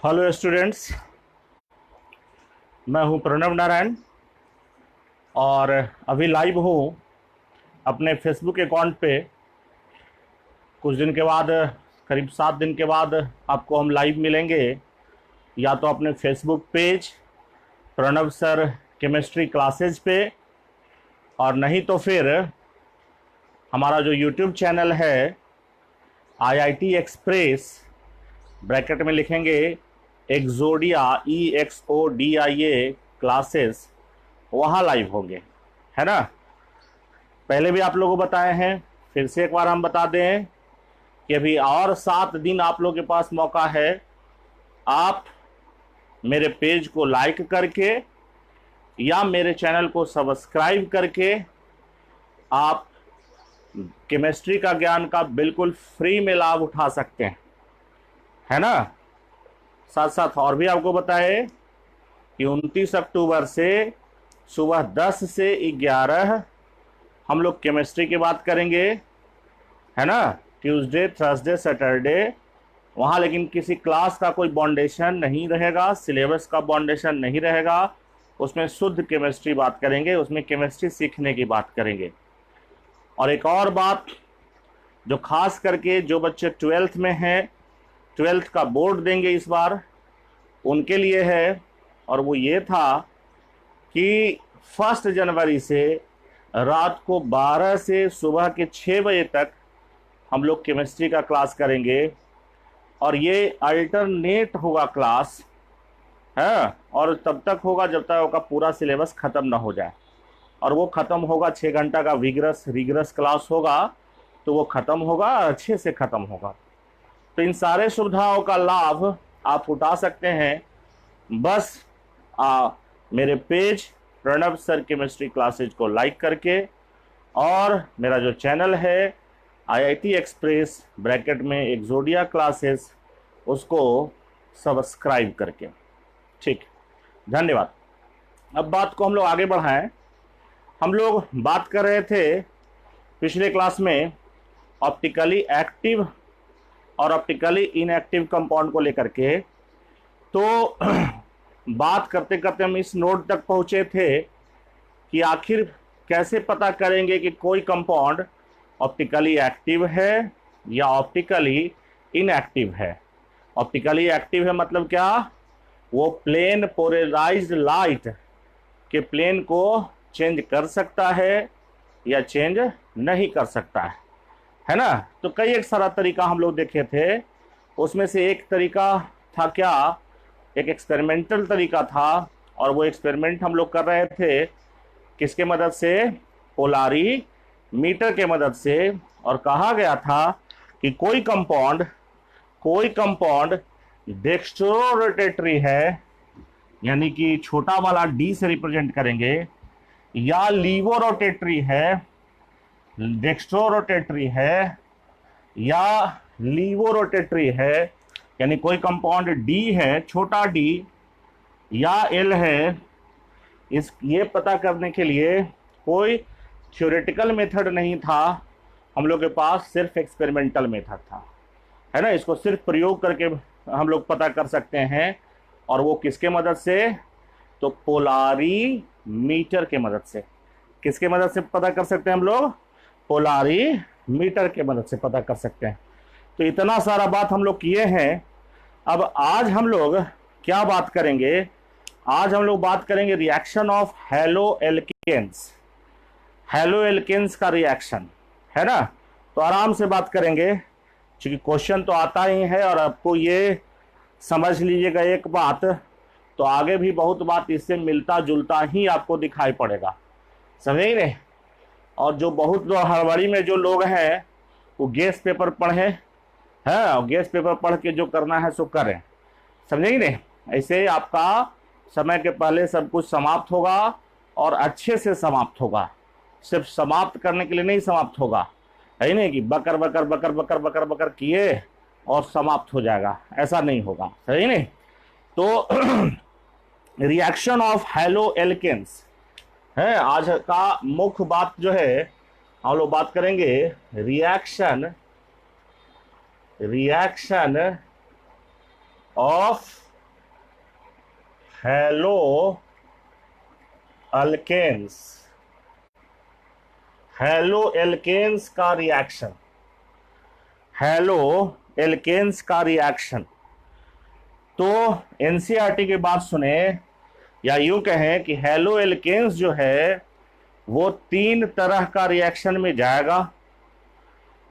Hello students, मैं हूं प्रणव नारायण और अभी लाइव हूं अपने फेसबुक अकाउंट पे। कुछ दिन के बाद, करीब 7 दिन के बाद आपको हम लाइव मिलेंगे, या तो अपने Facebook page Pranav sir chemistry classes पे, और नहीं तो फिर हमारा जो यूट्यूब चैनल है आईआईटी एक्सप्रेस, ब्रैकेट में लिखेंगे एक्सोडिया EXODIA क्लासेस, वहाँ लाइव होंगे, है ना। पहले भी आप लोगों को बताए हैं, फिर से एक बार हम बता दें कि अभी और 7 दिन आप लोगों के पास मौका है। आप मेरे पेज को लाइक करके या मेरे चैनल को सब्सक्राइब करके आप केमिस्ट्री का ज्ञान का बिल्कुल फ्री में लाभ उठा सकते हैं, है ना। साथ साथ और भी आपको बताए कि 29 अक्टूबर से सुबह 10 से 11 हम लोग केमिस्ट्री की बात करेंगे, है ना। ट्यूसडे, थर्सडे, सैटरडे वहाँ लेकिन किसी क्लास का कोई बाउंडेशन नहीं रहेगा, सिलेबस का बाउंडेशन नहीं रहेगा। उसमें शुद्ध केमिस्ट्री बात करेंगे, उसमें केमिस्ट्री सीखने की बात करेंगे। और एक और बात जो खास करके जो बच्चे 12th में हैं, 12th का बोर्ड देंगे इस बार, उनके लिए है। और वो ये था कि 1 जनवरी से रात को 12 से सुबह के 6 बजे तक हम लोग केमिस्ट्री का क्लास करेंगे, और ये अल्टरनेट होगा क्लास, है। और तब तक होगा जब तक आपका पूरा सिलेबस ख़त्म ना हो जाए, और वो ख़त्म होगा 6 घंटा का रिगरस क्लास होगा, तो वो ख़त्म होगा, अच्छे से ख़त्म होगा। तो इन सारे सुविधाओं का लाभ आप उठा सकते हैं। बस मेरे page Pranav sir chemistry classes को लाइक करके, और मेरा जो चैनल है आईआईटी एक्सप्रेस ब्रैकेट में एक्सोडिया क्लासेस, उसको सब्सक्राइब करके। ठीक, धन्यवाद। अब बात को हम लोग आगे बढ़ाएं। हम लोग बात कर रहे थे पिछले क्लास में ऑप्टिकली एक्टिव और ऑप्टिकली इनएक्टिव कंपाउंड को लेकर के। तो बात करते करते हम इस नोट तक पहुंचे थे कि आखिर कैसे पता करेंगे कि कोई कंपाउंड ऑप्टिकली एक्टिव है या ऑप्टिकली इनएक्टिव है। ऑप्टिकली एक्टिव है मतलब क्या? वो प्लेन पोलराइज्ड लाइट के प्लेन को चेंज कर सकता है या चेंज नहीं कर सकता है ना। तो कई एक सारा तरीका हम लोग देखे थे, उसमें से एक तरीका था क्या, एक एक्सपेरिमेंटल तरीका था, और वो एक्सपेरिमेंट हम लोग कर रहे थे किसके मदद से? पोलारी मीटर के मदद से। और कहा गया था कि कोई कंपाउंड डेक्स्ट्रो रोटेटरी है, यानी कि छोटा वाला डी से रिप्रेजेंट करेंगे, या लीवो रोटेटरी है, डेक्स्ट्रो रोटेटरी है, या लीवो रोटेटरी है, यानी कोई कंपाउंड डी है, छोटा डी, या एल है। ये पता करने के लिए कोई थ्योरेटिकल मेथड नहीं था हम लोग के पास, सिर्फ एक्सपेरिमेंटल मेथड था, है ना। इसको सिर्फ प्रयोग करके हम लोग पता कर सकते हैं, और वो किसके मदद से? तो पोलारी मीटर के मदद से। किसके मदद से पता कर सकते हैं हम लोग? पोलारी मीटर के मदद से पता कर सकते हैं। तो इतना सारा बात हम लोग किए हैं। अब आज हम लोग क्या बात करेंगे? आज हम लोग बात करेंगे reaction of haloalkanes. Haloalkanes का रिएक्शन, है ना। तो आराम से बात करेंगे, क्योंकि क्वेश्चन तो आता ही है, और आपको ये समझ लीजिएगा एक बात, तो आगे भी बहुत बात इससे मिलता जुलता ही आपको दिखाई पड़ेगा, समझे नहीं। और जो बहुत हड़बड़ी में जो लोग हैं वो गेस पेपर पढ़े हैं, और गेस पेपर पढ़ के जो करना है सो करें, समझे नहीं। ऐसे आपका समय के पहले सब कुछ समाप्त होगा, और अच्छे से समाप्त होगा। सिर्फ समाप्त करने के लिए नहीं समाप्त होगा, है नहीं कि बकर बकर बकर बकर बकर बकर किए और समाप्त हो जाएगा, ऐसा नहीं होगा, सही नहीं। तो रिएक्शन ऑफ हैलो एल्केन्स है आज का मुख्य बात जो है। हम लोग बात करेंगे reaction of haloalkanes, haloalkanes का रिएक्शन, हैलो एल्केन्स का रिएक्शन। तो एनसीईआरटी की बात सुने, या यूं कहें कि हैलो एल्केन्स जो है वो 3 तरह का रिएक्शन में जाएगा।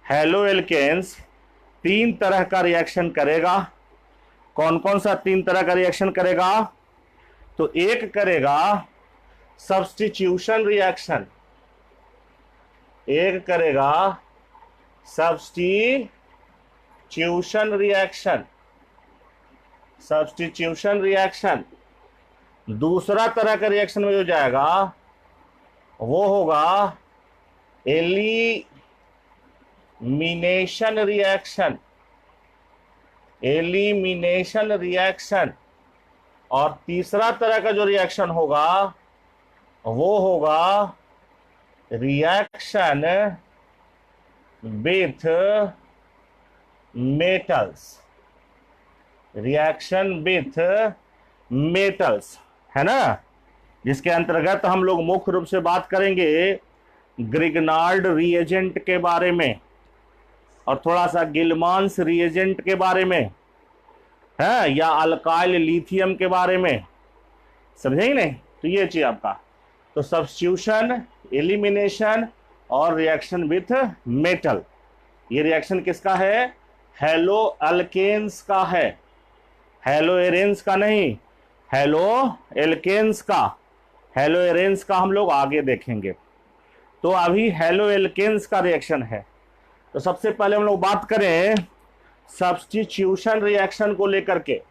हैलो एल्केन्स 3 तरह का रिएक्शन करेगा। कौन कौन सा 3 तरह का रिएक्शन करेगा? तो एक करेगा सब्स्टिट्यूशन रिएक्शन, एक करेगा सब्स्टिट्यूशन रिएक्शन, सब्स्टिट्यूशन रिएक्शन। दूसरा तरह का रिएक्शन में जो जाएगा वो होगा एलिमिनेशन रिएक्शन, एलिमिनेशन रिएक्शन। और तीसरा तरह का जो रिएक्शन होगा वो होगा reaction with metals, reaction with metals, है ना, जिसके अंतर्गत हम लोग मुख्य रूप से बात करेंगे ग्रिग्नार्ड रिएजेंट के बारे में और थोड़ा सा गिलमांस रिएजेंट के बारे में, है, या अल्काइल लिथियम के बारे में। समझेंगे नहीं? तो ये चीज आपका, तो सब्स्टिट्यूशन, एलिमिनेशन और रिएक्शन विथ मेटल। ये रिएक्शन किसका है? हैलो अल्केन्स का है, हैलो एरेंस का नहीं, हैलो एल्केन्स का। हैलो एरेंस का हम लोग आगे देखेंगे। तो अभी हैलो एल्केन्स का रिएक्शन है। तो सबसे पहले हम लोग बात करें सब्स्टिट्यूशन रिएक्शन को लेकर के।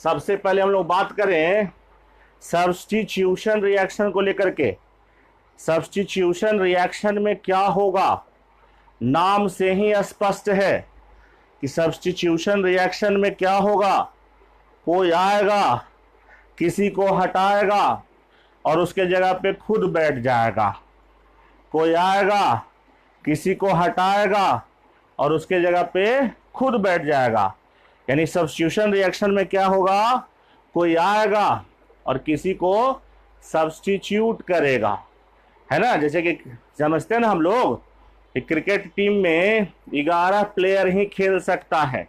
सबसे पहले हम लोग बात करें सब्स्टिट्यूशन रिएक्शन को लेकर के। सब्स्टिट्यूशन रिएक्शन में क्या होगा? नाम से ही स्पष्ट है कि सब्स्टिट्यूशन रिएक्शन में क्या होगा। कोई आएगा, किसी को हटाएगा और उसके जगह पे खुद बैठ जाएगा। कोई आएगा, किसी को हटाएगा और उसके जगह पे खुद बैठ जाएगा। यानी सब्स्टिट्यूशन रिएक्शन में क्या होगा? कोई आएगा और किसी को सब्स्टिट्यूट करेगा, है ना। जैसे कि समझते हैं ना हम लोग कि क्रिकेट टीम में 11 प्लेयर ही खेल सकता है।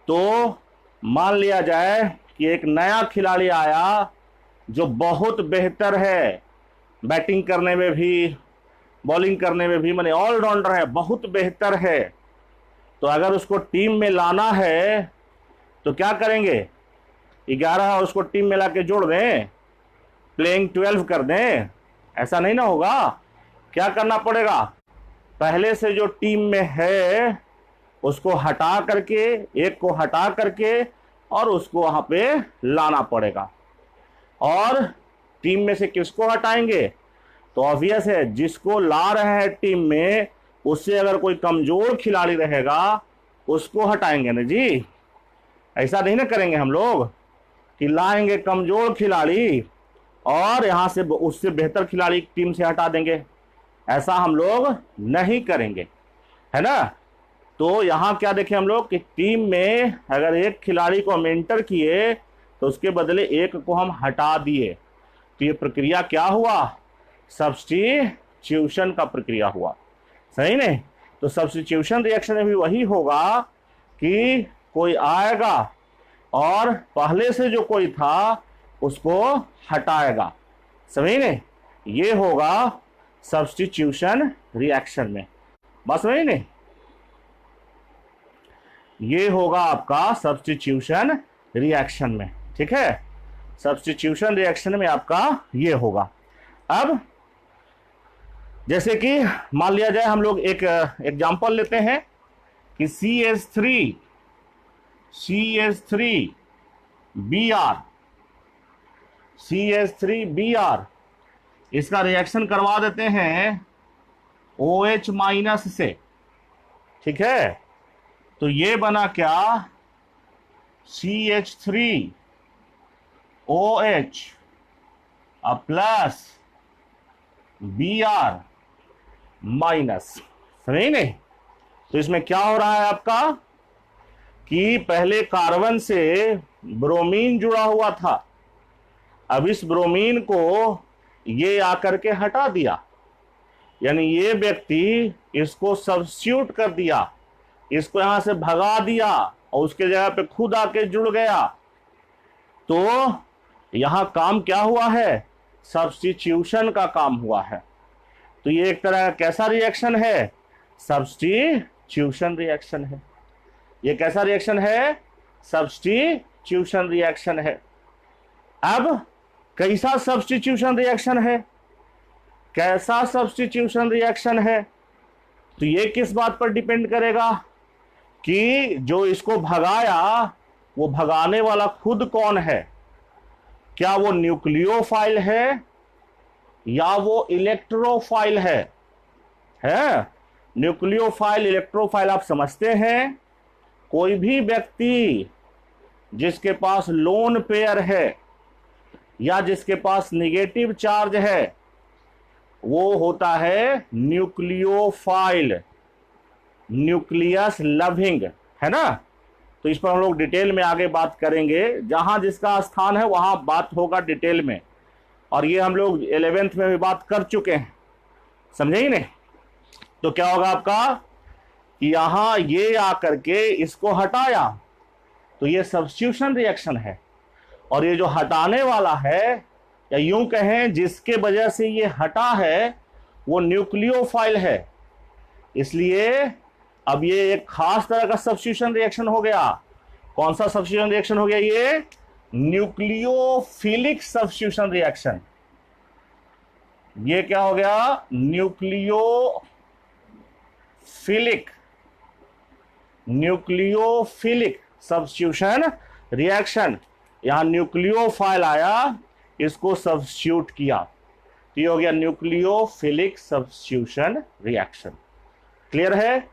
तो मान लिया जाए कि एक नया खिलाड़ी आया जो बहुत बेहतर है, बैटिंग करने में भी, बॉलिंग करने में भी, माने ऑलराउंडर है, बहुत बेहतर है। तो अगर उसको टीम में लाना है तो क्या करेंगे? 11 उसको टीम में ला के जोड़ दें, प्लेइंग 12 कर दें? ऐसा नहीं ना होगा। क्या करना पड़ेगा? पहले से जो टीम में है उसको हटा करके, एक को हटा करके और उसको वहां पे लाना पड़ेगा। और टीम में से किसको हटाएंगे? तो ऑब्वियस है, जिसको ला रहे हैं टीम में उससे अगर कोई कमजोर खिलाड़ी रहेगा उसको हटाएंगे ना जी। ऐसा नहीं ना करेंगे हम लोग कि लाएंगे कमजोर खिलाड़ी और यहां से उससे बेहतर खिलाड़ी टीम से हटा देंगे। ऐसा हम लोग नहीं करेंगे, है ना। तो यहां क्या देखें हम लोग कि टीम में अगर एक खिलाड़ी को हम एंटर किए तो उसके बदले एक को हम हटा दिए। तो ये प्रक्रिया क्या हुआ? सब्स्टिट्यूशन का प्रक्रिया हुआ, सही नहीं। तो सब्स्टिट्यूशन रिएक्शन में भी वही होगा कि कोई आएगा और पहले से जो कोई था उसको हटाएगा, समझ नहीं। ये होगा सब्स्टिट्यूशन रिएक्शन में, बस वही नहीं। ये होगा आपका सब्स्टिट्यूशन रिएक्शन में, ठीक है। सब्स्टिट्यूशन रिएक्शन में आपका ये होगा। अब जैसे कि मान लिया जाए हम लोग एक एग्जांपल लेते हैं कि CH3Br, इसका रिएक्शन करवा देते हैं OH माइनस से, ठीक है। तो ये बना क्या? CH3OH प्लस Br माइनस, समझे नहीं। तो इसमें क्या हो रहा है आपका कि पहले कार्बन से ब्रोमीन जुड़ा हुआ था। अब इस ब्रोमीन को ये आकर के हटा दिया, यानी ये व्यक्ति इसको सब्स्टिट्यूट कर दिया, इसको यहां से भगा दिया और उसके जगह पे खुद आके जुड़ गया। तो यहां काम क्या हुआ है? सब्स्टिट्यूशन का काम हुआ है। तो ये एक तरह का कैसा रिएक्शन है? सब्स्टिट्यूशन रिएक्शन है। ये कैसा रिएक्शन है? सब्स्टिट्यूशन रिएक्शन है। अब कैसा सब्स्टिट्यूशन रिएक्शन है? कैसा सब्स्टिट्यूशन रिएक्शन है? तो ये किस बात पर डिपेंड करेगा कि जो इसको भगाया वो भगाने वाला खुद कौन है? क्या वो न्यूक्लियोफाइल है या वो इलेक्ट्रोफाइल है? न्यूक्लियोफाइल, इलेक्ट्रोफाइल आप समझते हैं। कोई भी व्यक्ति जिसके पास लोन पेयर है या जिसके पास नेगेटिव चार्ज है वो होता है न्यूक्लियोफाइल, न्यूक्लियस लविंग, है ना। तो इस पर हम लोग डिटेल में आगे बात करेंगे। जहां जिसका स्थान है वहां बात होगा डिटेल में, और ये हम लोग 11th में भी बात कर चुके हैं, समझे ही नहीं। तो क्या होगा आपका कि यहां ये आकर के इसको हटाया, तो ये सब्स्टिट्यूशन रिएक्शन है। और ये जो हटाने वाला है, या यूं कहें जिसके वजह से ये हटा है, वो न्यूक्लियोफाइल है। इसलिए अब ये एक खास तरह का सब्स्टिट्यूशन रिएक्शन हो गया। कौन सा सब्स्टिट्यूशन रिएक्शन हो गया? ये न्यूक्लियोफिलिक सब्स्टिट्यूशन रिएक्शन। ये क्या हो गया? Nucleophilic substitution reaction. यहां न्यूक्लियोफाइल आया, इसको सब्स्टिट्यूट किया, तो ये हो गया न्यूक्लियोफिलिक सब्स्टिट्यूशन रिएक्शन। क्लियर है?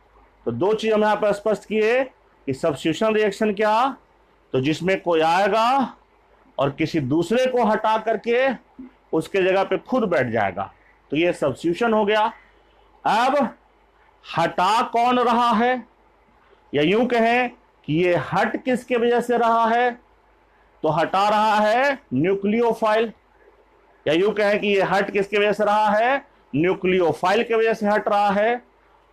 तो दो चीज हम यहां पर स्पष्ट किए कि सब्स्टिट्यूशन रिएक्शन क्या, तो जिसमें कोई आएगा और किसी दूसरे को हटा करके उसके जगह पे खुद बैठ जाएगा, तो ये सब्स्टिट्यूशन हो गया। अब हटा कौन रहा है, या यूं कहें कि ये हट किसके वजह से रहा है? तो हटा रहा है न्यूक्लियोफाइल, या यूं कहें कि ये हट किसके वजह से रहा है? न्यूक्लियोफाइल के वजह से हट रहा है।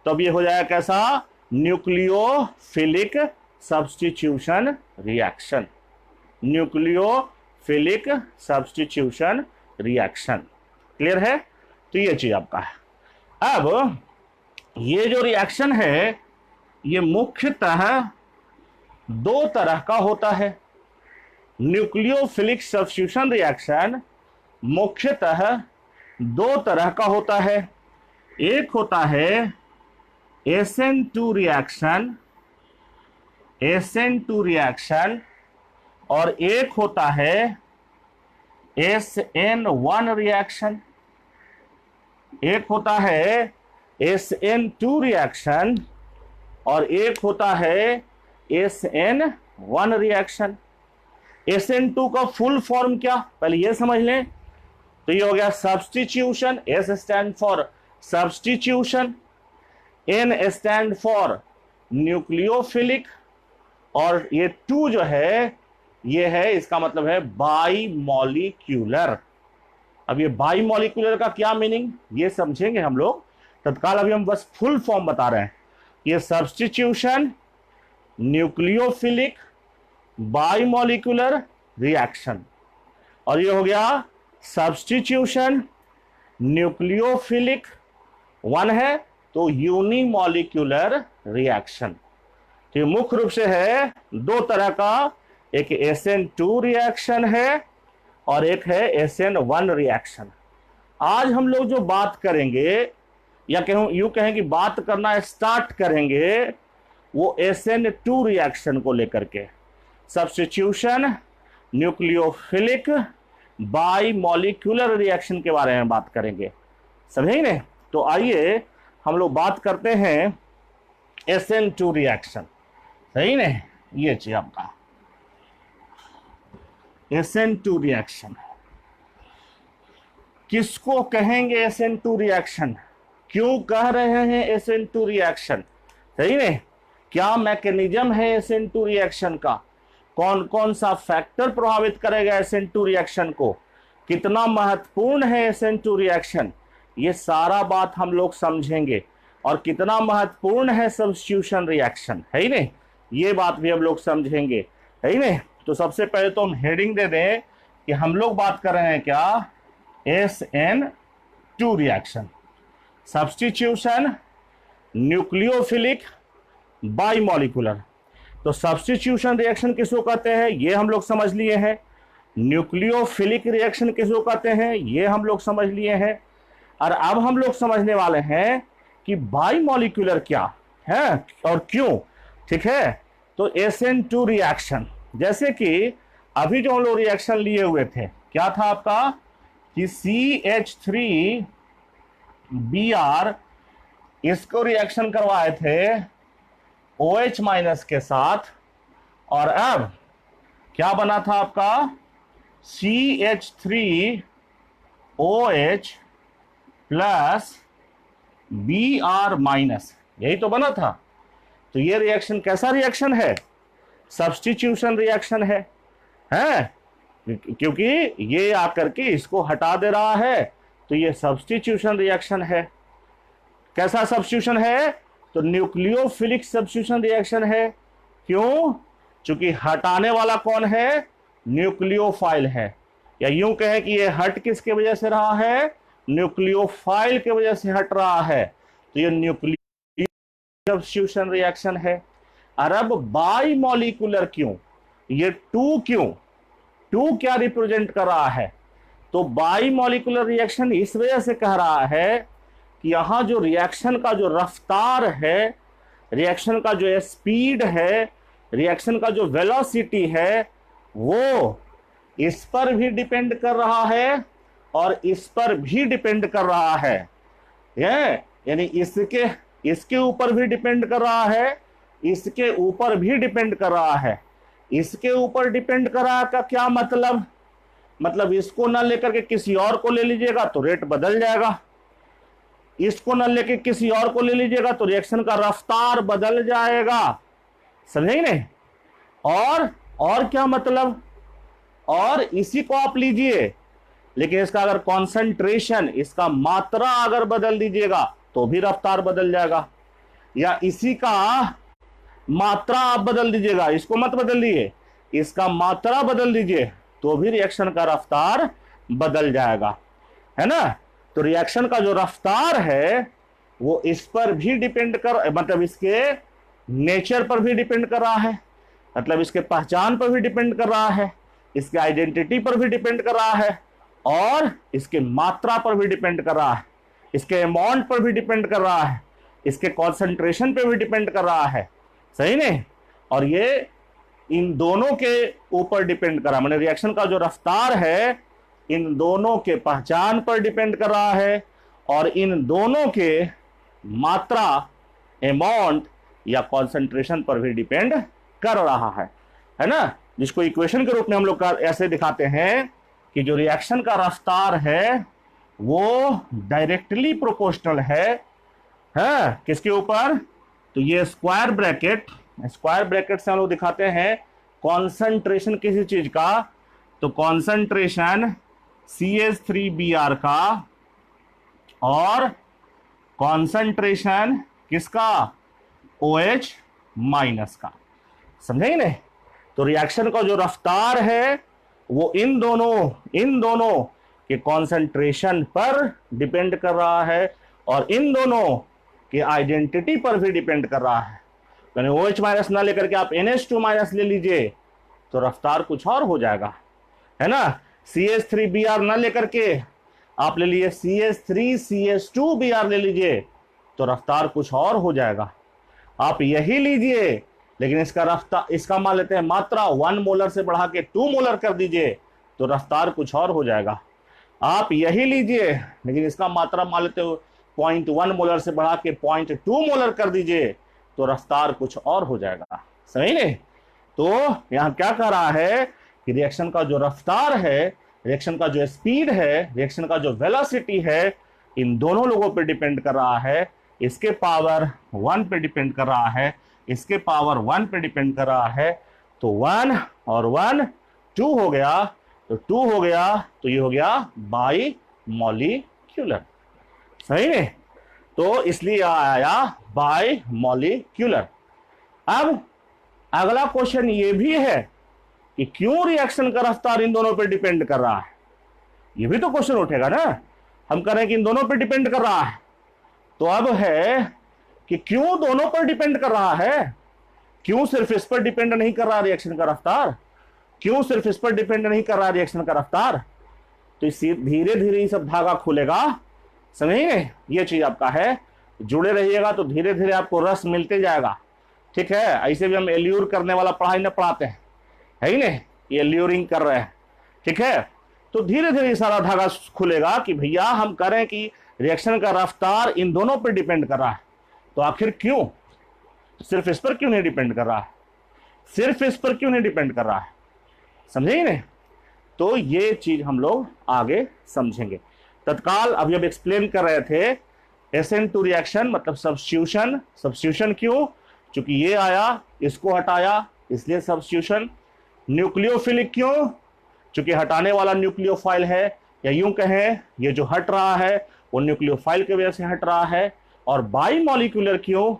तब ये हो जाएगा कैसा? Nucleophilic substitution reaction. Nucleophilic substitution reaction. Clear है? तो ये चीज आपका है। अब ये जो रिएक्शन है ये मुख्यतः दो तरह का होता है। न्यूक्लियोफिलिक सब्स्टिट्यूशन रिएक्शन मुख्यतः दो तरह का होता है। एक होता है SN2 रिएक्शन, SN2 रिएक्शन, और एक होता है SN1 रिएक्शन। एक होता है SN2 रिएक्शन और एक होता है SN1 रिएक्शन। SN2 का फुल फॉर्म क्या, पहले ये समझ लें। तो ये हो गया substitution, S stand for substitution, N stand for nucleophilic, और ये 2 जो है ये है, इसका मतलब है बाईमॉलिक्यूलर। अब ये बाईमॉलिक्यूलर का क्या मीनिंग ये समझेंगे हम लोग तत्काल, अभी हम बस फुल फॉर्म बता रहे हैं। ये सब्स्टिट्यूशन, न्यूक्लियोफिलिक, बाईमॉलिक्यूलर रिएक्शन, और ये हो गया सब्स्टिट्यूशन, न्यूक्लियोफिलिक 1 है तो यूनिमॉलिक्यूलर रिएक्शन। तो ये मुख्य रूप से है दो तरह का, एक SN2 रिएक्शन है और एक है SN1 रिएक्शन। आज हम लोग जो बात करेंगे, या यूं कहें कि बात करना स्टार्ट करेंगे, वो SN2 रिएक्शन को लेकर के, सब्स्टिट्यूशन, न्यूक्लियोफिलिक, बाईमॉलिक्यूलर रिएक्शन के बारे में बात करेंगे, समझे नहीं? तो आइए हम लोग बात करते हैं SN2 रिएक्शन, सही नहीं? ये चीज आपका SN2 रिएक्शन किसको कहेंगे? SN2 रिएक्शन क्यों कह रहे हैं SN2 रिएक्शन, सही नहीं? क्या मैकेनिज्म है SN2 रिएक्शन का, कौन कौन सा फैक्टर प्रभावित करेगा SN2 रिएक्शन को, कितना महत्वपूर्ण है SN2 रिएक्शन, ये सारा बात हम लोग समझेंगे। और कितना महत्वपूर्ण है सब्स्टिट्यूशन रिएक्शन, है ही नहीं, ये बात भी हम लोग समझेंगे, है ही नहीं। तो सबसे पहले तो हम हेडिंग दे दें कि हम लोग बात कर रहे हैं क्या, SN2 रिएक्शन, सब्स्टिट्यूशन, न्यूक्लियोफिलिक, बाइमॉलिक्यूलर। तो सब्स्टिट्यूशन रिएक्शन किसको कहते हैं ये हम लोग समझ लिए हैं, न्यूक्लियोफिलिक रिएक्शन किसको कहते हैं ये हम लोग समझ लिए हैं, और अब हम लोग समझने वाले हैं कि बाइमॉलिक्यूलर क्या है और क्यों, ठीक है। तो SN2 रिएक्शन, जैसे कि अभी जो हम लोग रिएक्शन लिए हुए थे, क्या था आपका कि CH3Br, इसको रिएक्शन करवाए थे OH माइनस के साथ, और अब क्या बना था आपका CH3OH प्लस Br माइनस, यही तो बना था। तो ये रिएक्शन कैसा रिएक्शन है, सब्स्टिट्यूशन रिएक्शन है, क्योंकि ये आकर के इसको हटा दे रहा है, तो ये सब्स्टिट्यूशन रिएक्शन है। कैसा सब्स्टिट्यूशन है, तो न्यूक्लियोफिलिक सब्स्टिट्यूशन रिएक्शन है। क्यों, क्योंकि हटाने वाला कौन है, न्यूक्लियोफाइल है, या यूं कहें कि ये हट किसके वजह से रहा है, न्यूक्लियोफाइल के वजह से हट रहा है, तो ये न्यूक्लियो सब्स्टिट्यूशन रिएक्शन है। और अब बाइमॉलिक्यूलर क्यों, ये 2 क्यों, 2 क्या रिप्रेजेंट कर रहा है, तो बाइमॉलिक्यूलर रिएक्शन इस वजह से कह रहा है कि यहां जो रिएक्शन का जो रफ्तार है, रिएक्शन का जो स्पीड है, रिएक्शन का जो वेलोसिटी है, वो इस पर भी डिपेंड कर रहा है और इस पर भी डिपेंड कर रहा है, यानी इसके ऊपर भी डिपेंड कर रहा है, इसके ऊपर भी डिपेंड कर रहा है। इसके ऊपर डिपेंड कर रहा का क्या मतलब इसको ना लेकर के किसी और को ले लीजिएगा तो रेट बदल जाएगा, इसको ना लेके किसी और को ले लीजिएगा तो रिएक्शन का रफ्तार बदल जाएगा, समझे नहीं। और क्या मतलब, और इसी को आप लीजिए, लेकिन इसका अगर कॉन्सेंट्रेशन, इसका मात्रा अगर बदल दीजिएगा तो भी रफ्तार बदल जाएगा, या इसी का मात्रा आप बदल दीजिएगा, इसको मत बदलिए, इसका मात्रा बदल दीजिए तो भी रिएक्शन का रफ्तार बदल जाएगा, है ना। तो रिएक्शन का जो रफ्तार है वो इस पर भी डिपेंड कर, मतलब इसके नेचर पर भी डिपेंड कर रहा है, मतलब इसके पहचान पर भी डिपेंड कर रहा है, इसके आइडेंटिटी पर भी डिपेंड कर रहा है, और इसके मात्रा पर भी डिपेंड कर रहा है, इसके अमाउंट पर भी डिपेंड कर रहा है, इसके कॉन्सेंट्रेशन पर भी डिपेंड कर रहा है, सही नहीं। और ये इन दोनों के ऊपर डिपेंड कर रहा है, मतलब रिएक्शन का जो रफ्तार है इन दोनों के पहचान पर डिपेंड कर रहा है, और इन दोनों के मात्रा, अमाउंट या कॉन्सेंट्रेशन पर भी डिपेंड कर रहा है ना। जिसको इक्वेशन के रूप में हम लोग ऐसे दिखाते हैं कि जो रिएक्शन का रफ्तार है वो डायरेक्टली प्रोपोर्शनल है किसके ऊपर, तो ये स्क्वायर ब्रैकेट से हम लोग दिखाते हैं कॉन्सेंट्रेशन किसी चीज का, तो कॉन्सेंट्रेशन CH3Br का और कॉन्सेंट्रेशन किसका, OH माइनस का, समझे नहीं। तो रिएक्शन का जो रफ्तार है वो इन दोनों के कॉन्सेंट्रेशन पर डिपेंड कर रहा है, और इन दोनों के आइडेंटिटी पर भी डिपेंड कर रहा है। यानी OH माइनस ना लेकर के आप NH2 माइनस ले लीजिए तो रफ्तार कुछ और हो जाएगा, है ना। CH3Br ना लेकर के आप ले लिए CH3CH2Br ले लीजिए तो रफ्तार कुछ और हो जाएगा। आप यही लीजिए, लेकिन इसका मान लेते हैं मात्रा 1 मोलर से बढ़ा के 2 मोलर कर दीजिए तो रफ्तार कुछ और हो जाएगा। आप यही लीजिए, लेकिन इसका मात्रा मान लेते हो 0.1 मोलर से बढ़ा के 0.2 मोलर कर दीजिए तो रफ्तार कुछ और हो जाएगा, सही नहीं। तो यहां क्या कह रहा है कि रिएक्शन का जो रफ्तार है, रिएक्शन का जो स्पीड है, रिएक्शन का जो वेलोसिटी है, इन दोनों लोगों पर डिपेंड कर रहा है। इसके पावर 1 पे डिपेंड कर रहा है, इसके पावर 1 पे डिपेंड कर रहा है। तो 1 और 1 2 हो गया, तो 2 हो गया तो ये हो गया बाई मॉलिक्यूलर, सही है। तो इसलिए आया बाई मॉलिक्यूलर। अब अगला क्वेश्चन ये भी है कि क्यों रिएक्शन का रफ्तार इन दोनों पर डिपेंड कर रहा है, ये भी तो क्वेश्चन उठेगा ना। हम कह रहे हैं कि इन दोनों पर डिपेंड कर रहा है, तो अब है कि क्यों दोनों पर डिपेंड कर रहा है, क्यों सिर्फ इस पर डिपेंड नहीं कर रहा रिएक्शन का रफ्तार, क्यों सिर्फ इस पर डिपेंड नहीं कर रहा रिएक्शन का रफ्तार। तो इसी धीरे धीरे ये सब धागा खुलेगा, समझिए। ये चीज आपका है, जुड़े रहिएगा तो धीरे धीरे आपको रस मिलते जाएगा, ठीक है। ऐसे भी हम एल्यूर करने वाला पढ़ाई ना पढ़ाते हैं, है ही नहीं, ये एल्यूरिंग कर रहे हैं, ठीक है। तो धीरे धीरे सारा धागा खुलेगा कि भैया हम कह रहे हैं कि रिएक्शन का रफ्तार इन दोनों पर डिपेंड कर रहा है, तो आखिर क्यों, सिर्फ इस पर क्यों नहीं डिपेंड कर रहा है, सिर्फ इस पर क्यों नहीं डिपेंड कर रहा है, समझे नहीं। तो ये चीज हम लोग आगे समझेंगे। तत्काल अभी अब एक्सप्लेन कर रहे थे SN2 रिएक्शन मतलब सब्स्टिट्यूशन। सब्स्टिट्यूशन क्यों, चूंकि ये आया इसको हटाया इसलिए सब्स्टिट्यूशन। न्यूक्लियोफिलिक क्यों, चूंकि हटाने वाला न्यूक्लियोफाइल है, या यूं कहें ये जो हट रहा है वो न्यूक्लियोफाइल की वजह से हट रहा है। और बाई मॉलिक्यूलर क्यों,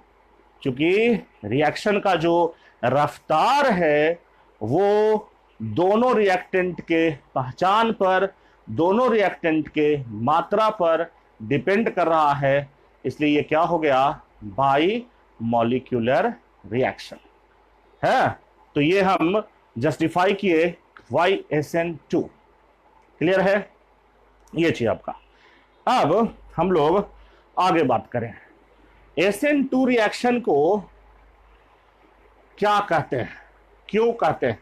चूंकि रिएक्शन का जो रफ्तार है वो दोनों रिएक्टेंट के पहचान पर, दोनों रिएक्टेंट के मात्रा पर डिपेंड कर रहा है, इसलिए ये क्या हो गया, बाई मॉलिक्यूलर रिएक्शन है। तो ये हम जस्टिफाई किए YSN2, क्लियर है ये चीज आपका। अब हम लोग आगे बात करें, SN2 रिएक्शन को क्या कहते हैं, क्यों कहते हैं,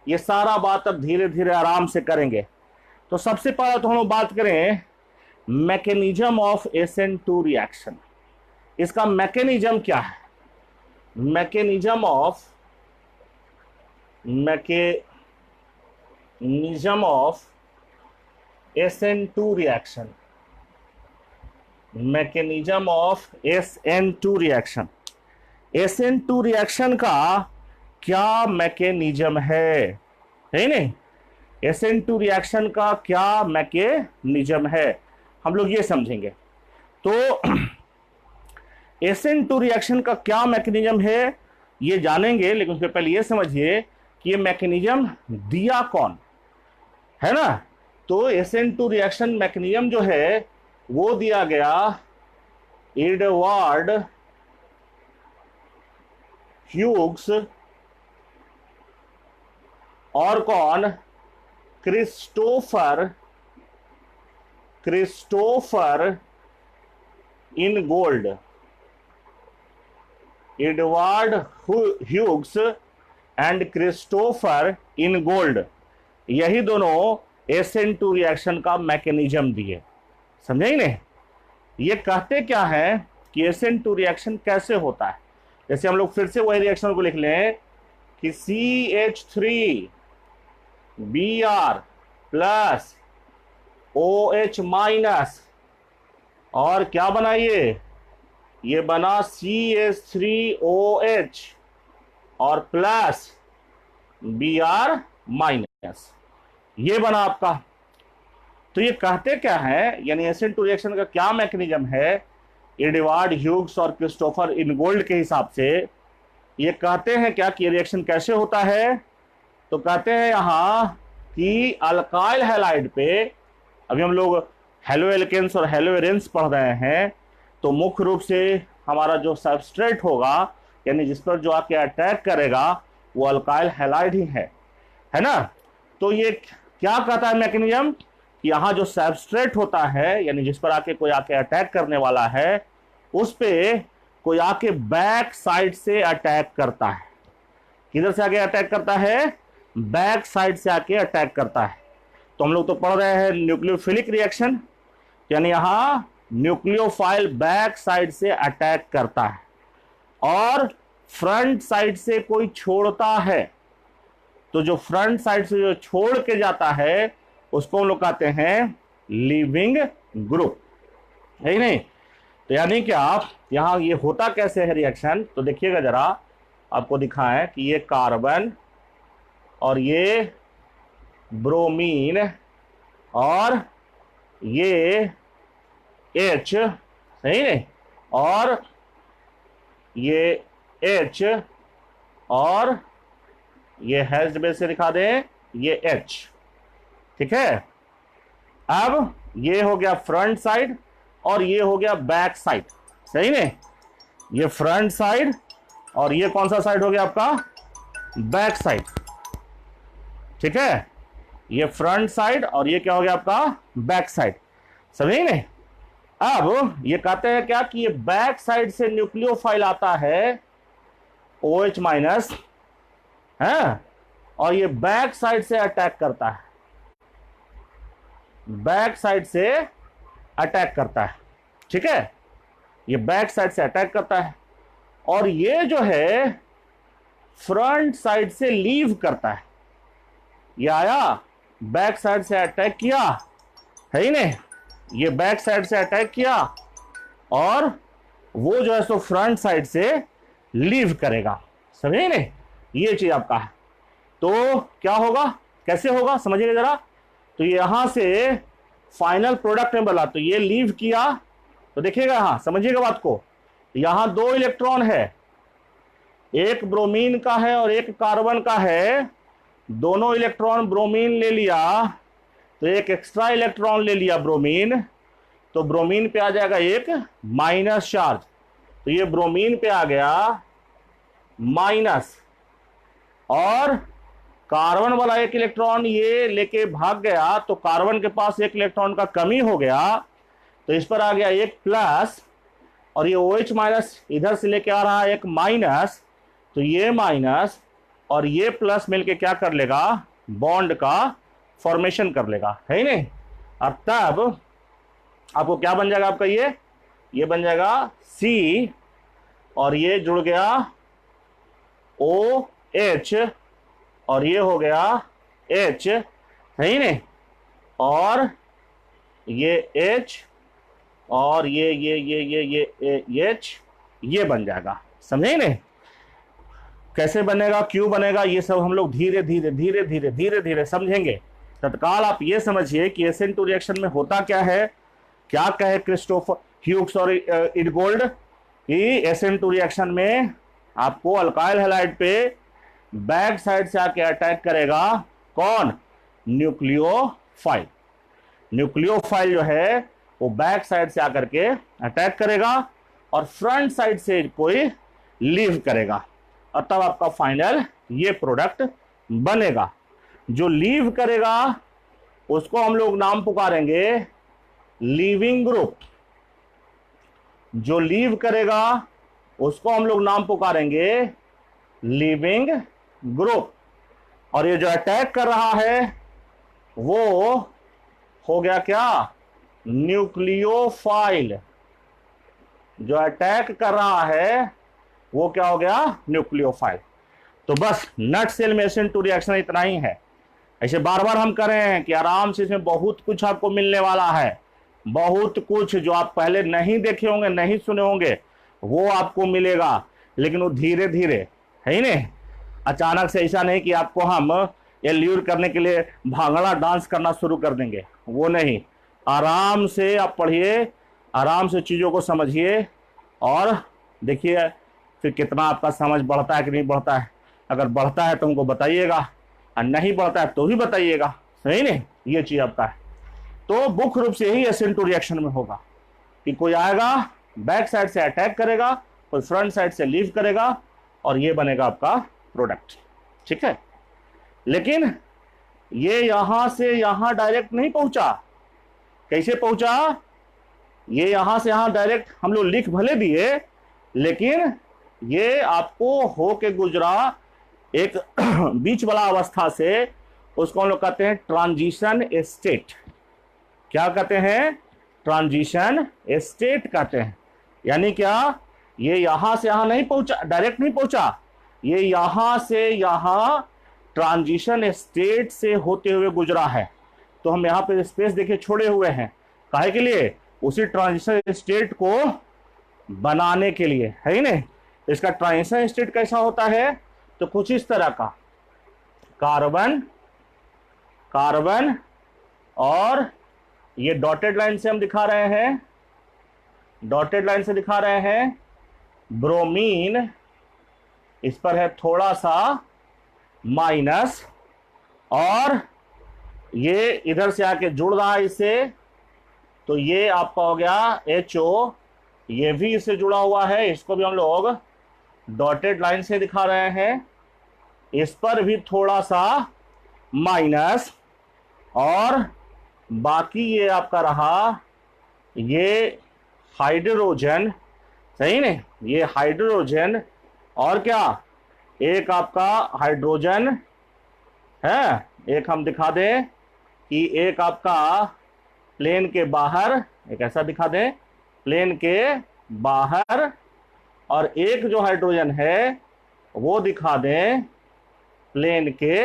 ये सारा बात अब धीरे धीरे आराम से करेंगे। तो सबसे पहले तो हम बात करें मैकेनिज्म ऑफ SN2 रिएक्शन। इसका मैकेनिज्म क्या है, mechanism of SN2 reaction, mechanism of SN2 reaction. SN2 reaction का क्या मैकेनिज्म है नहीं, SN2 रिएक्शन का क्या मैकेनिज्म है, हम लोग ये समझेंगे। तो SN2 रिएक्शन का क्या मैकेनिज्म है ये जानेंगे, लेकिन उसके पहले ये समझिए कि ये मैकेनिज्म दिया कौन है ना। तो SN2 रिएक्शन मैकेनिज्म जो है वो दिया गया एडवर्ड ह्यूग्स और कौन, Christopher in gold, Edward Hughes and Christopher in gold, यही दोनों SN2 रिएक्शन का मैकेनिज्म दिए, समझे नहीं। ये कहते क्या है कि SN2 रिएक्शन कैसे होता है, जैसे हम लोग फिर से वही रिएक्शन को लिख लें कि CH3 Br plus OH minus, और क्या बनाइए, ये बना CH3OH और प्लस Br माइनस, ये बना आपका। तो ये कहते क्या है, यानी SN2 रिएक्शन का क्या मैकेनिज्म है, एडवर्ड ह्यूग्स और क्रिस्टोफर इनगोल्ड के हिसाब से ये कहते हैं क्या कि रिएक्शन कैसे होता है। तो कहते हैं यहां कि अल्काइल हैलाइड पे, अभी हम लोग हेलो एल्केन्स और हेलो एरेन्स पढ़ रहे हैं, तो मुख्य रूप से हमारा जो सबस्ट्रेट होगा यानी जिस पर जो आके अटैक करेगा वो अल्काइल हैलाइड ही है ना। तो ये क्या कहता है मैकेनिज्म कि यहाँ जो सबस्ट्रेट होता है यानी जिस पर आके कोई आके अटैक करने वाला है, उस पे कोई आके बैक साइड से अटैक करता है। किधर से आके अटैक करता है, बैक साइड से आके अटैक करता है। तो हम लोग तो पढ़ रहे हैं न्यूक्लियोफिलिक रिएक्शन, यानी यहां न्यूक्लियोफाइल बैक साइड से अटैक करता है और फ्रंट साइड से कोई छोड़ता है। तो जो फ्रंट साइड से जो छोड़ के जाता है उसको हम लोग कहते हैं लीविंग ग्रुप, है ही नहीं। तो यानी कि आप यहां ये होता कैसे है रिएक्शन, तो देखिएगा जरा, आपको दिखाएं कि ये कार्बन और ये ब्रोमीन, और ये H, सही नहीं, और ये H, और ये हैज्ड बेस से दिखा दें, ये H। ठीक है, अब ये हो गया फ्रंट साइड और ये हो गया बैक साइड, सही नहीं, ये फ्रंट साइड और ये कौन सा साइड हो गया आपका, बैक साइड। ठीक है, ये फ्रंट साइड और ये क्या हो गया आपका, बैक साइड, समझे नहीं। अब ये कहते हैं क्या कि ये बैक साइड से न्यूक्लियोफाइल आता है OH माइनस है, और ये बैक साइड से अटैक करता है, बैक साइड से अटैक करता है। ठीक है, ये बैक साइड से अटैक करता है, और ये जो है फ्रंट साइड से लीव करता है। ये आया बैक साइड से अटैक किया, है ही नहीं, ये बैक साइड से अटैक किया और वो जो है सो फ्रंट साइड से लीव करेगा, समझे नहीं, ये चीज आपका है। तो क्या होगा, कैसे होगा समझिएगा जरा। तो यहां से फाइनल प्रोडक्ट में बोला, तो ये लीव किया, तो देखिएगा यहां, समझिएगा बात को, यहां 2 इलेक्ट्रॉन है, एक ब्रोमीन का है और एक कार्बन का है, दोनों इलेक्ट्रॉन ब्रोमीन ले लिया, तो एक एक्स्ट्रा इलेक्ट्रॉन ले लिया ब्रोमीन, तो ब्रोमीन पे आ जाएगा एक माइनस चार्ज, तो ये ब्रोमीन पे आ गया माइनस, और कार्बन वाला एक इलेक्ट्रॉन ये लेके भाग गया, तो कार्बन के पास एक इलेक्ट्रॉन का कमी हो गया, तो इस पर आ गया एक प्लस, और ये OH माइनस इधर से लेके आ रहा है एक माइनस, तो ये माइनस और ये प्लस मिलके क्या कर लेगा, बॉन्ड का फॉर्मेशन कर लेगा, है ही नहीं। और तब आपको क्या बन जाएगा आपका, ये बन जाएगा C, और ये जुड़ गया OH, और ये हो गया H, है ही नहीं, और ये H, और ये H, ये बन जाएगा, समझे नहीं। कैसे बनेगा, क्यों बनेगा, ये सब हम लोग धीरे धीरे धीरे धीरे धीरे धीरे समझेंगे। तत्काल आप ये समझिए कि SN2 रिएक्शन में होता क्या है, क्या कहे क्रिस्टोफर ह्यूग्स और इडगोल्ड कि SN2 रिएक्शन में आपको अल्काइल हैलाइड पे बैक साइड से आके अटैक करेगा कौन, न्यूक्लियोफाइल। न्यूक्लियोफाइल जो है वो बैक साइड से आकर के अटैक करेगा और फ्रंट साइड से कोई लीव करेगा, और तब आपका फाइनल ये प्रोडक्ट बनेगा। जो लीव करेगा उसको हम लोग नाम पुकारेंगे लीविंग ग्रुप, जो लीव करेगा उसको हम लोग नाम पुकारेंगे लीविंग ग्रुप, और ये जो अटैक कर रहा है वो हो गया क्या, न्यूक्लियोफाइल। जो अटैक कर रहा है वो क्या हो गया, न्यूक्लियोफाइल। तो बस नट सेल में SN2 रिएक्शन इतना ही है। ऐसे बार बार हम कर रहे हैं कि आराम से इसमें बहुत कुछ आपको मिलने वाला है, बहुत कुछ जो आप पहले नहीं देखे होंगे, नहीं सुने होंगे, वो आपको मिलेगा, लेकिन वो धीरे धीरे, है ही नहीं, अचानक से ऐसा नहीं कि आपको हम ये ल्यूर करने के लिए भांगड़ा डांस करना शुरू कर देंगे, वो नहीं। आराम से आप पढ़िए, आराम से चीज़ों को समझिए, और देखिए फिर कितना आपका समझ बढ़ता है कि नहीं बढ़ता है। अगर बढ़ता है तो हमको बताइएगा, और नहीं बढ़ता है तो भी बताइएगा, सही नहीं, ये चीज़ आपका है। तो मुख्य रूप से ही SN2 रिएक्शन में होगा कि कोई आएगा बैक साइड से अटैक करेगा, कोई फ्रंट साइड से लीव करेगा, और ये बनेगा आपका प्रोडक्ट। ठीक है, लेकिन ये यहां से यहां डायरेक्ट नहीं पहुंचा। कैसे पहुंचा, ये यहां से यहां डायरेक्ट हम लोग लिख भले दिए, लेकिन ये आपको होके गुजरा एक बीच वाला अवस्था से, उसको हम लोग कहते हैं ट्रांजिशन स्टेट। क्या कहते हैं, ट्रांजिशन स्टेट कहते हैं। यानी क्या, ये यहां से यहां नहीं पहुंचा, डायरेक्ट नहीं पहुंचा, ये यहां से यहां ट्रांजिशन स्टेट से होते हुए गुजरा है। तो हम यहाँ पे स्पेस देखिए छोड़े हुए हैं, काहे के लिए, उसी ट्रांजिशन स्टेट को बनाने के लिए, है ही नहीं। इसका ट्रांजिशन स्टेट कैसा होता है, तो कुछ इस तरह का, कार्बन कार्बन, और ये डॉटेड लाइन से हम दिखा रहे हैं, डॉटेड लाइन से दिखा रहे हैं ब्रोमीन, इस पर है थोड़ा सा माइनस, और ये इधर से आके जुड़ रहा है इससे, तो ये आपका हो गया HO, ये भी इससे जुड़ा हुआ है, इसको भी हम लोग डॉटेड लाइन से दिखा रहे हैं, इस पर भी थोड़ा सा माइनस, और बाकी ये आपका रहा ये हाइड्रोजन, सही ने, ये हाइड्रोजन, और क्या एक आपका हाइड्रोजन है, एक हम दिखा दें कि एक आपका प्लेन के बाहर, एक ऐसा दिखा दें प्लेन के बाहर, और एक जो हाइड्रोजन है वो दिखा दें प्लेन के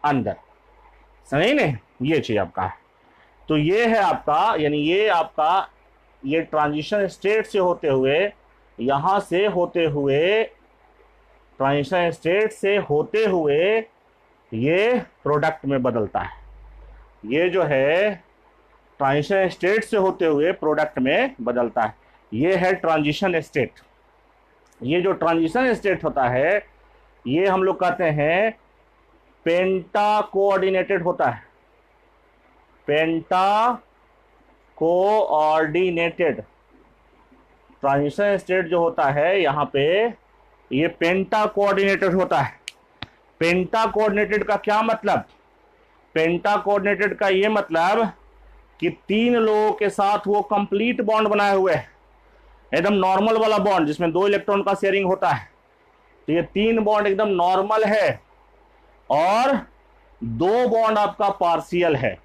अंदर, सही ने, ये चीज आपका है। तो ये है आपका, यानी ये आपका ये ट्रांजिशन स्टेट से होते हुए, यहां से होते हुए, ट्रांजिशन स्टेट से होते हुए ये प्रोडक्ट में बदलता है, ये जो है ट्रांजिशन स्टेट से होते हुए प्रोडक्ट में बदलता है, ये है ट्रांजिशन स्टेट। ये जो ट्रांजिशन स्टेट होता है ये हम लोग कहते हैं पेंटा कोऑर्डिनेटेड होता है, पेंटा कोऑर्डिनेटेड ट्रांजिशन स्टेट जो होता है यहाँ पे ये पेंटा कोऑर्डिनेटेड होता है। पेंटा कोऑर्डिनेटेड का क्या मतलब, पेंटा कोऑर्डिनेटेड का ये मतलब कि 3 लोगों के साथ वो कंप्लीट बॉन्ड बनाए हुए है, एकदम नॉर्मल वाला बॉन्ड जिसमें 2 इलेक्ट्रॉन का शेयरिंग होता है, तो ये 3 बॉन्ड एकदम नॉर्मल है, और 2 बॉन्ड आपका पार्शियल है।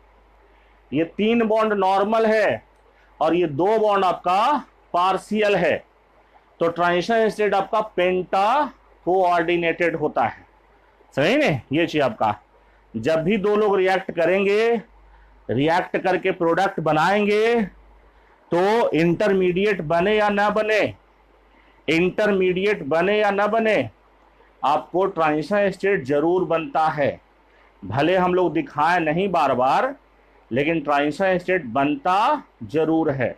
ये 3 बॉन्ड नॉर्मल है और ये 2 बॉन्ड आपका पार्शियल है, तो ट्रांजिशन स्टेट आपका पेंटा कोऑर्डिनेटेड होता है, सही ने, ये चीज आपका। जब भी 2 लोग रिएक्ट करेंगे, रिएक्ट करके प्रोडक्ट बनाएंगे, तो इंटरमीडिएट बने या ना बने, इंटरमीडिएट बने या ना बने, आपको ट्रांजिशन स्टेट जरूर बनता है, भले हम लोग दिखाएं नहीं बार बार, लेकिन ट्रांजिशन स्टेट बनता जरूर है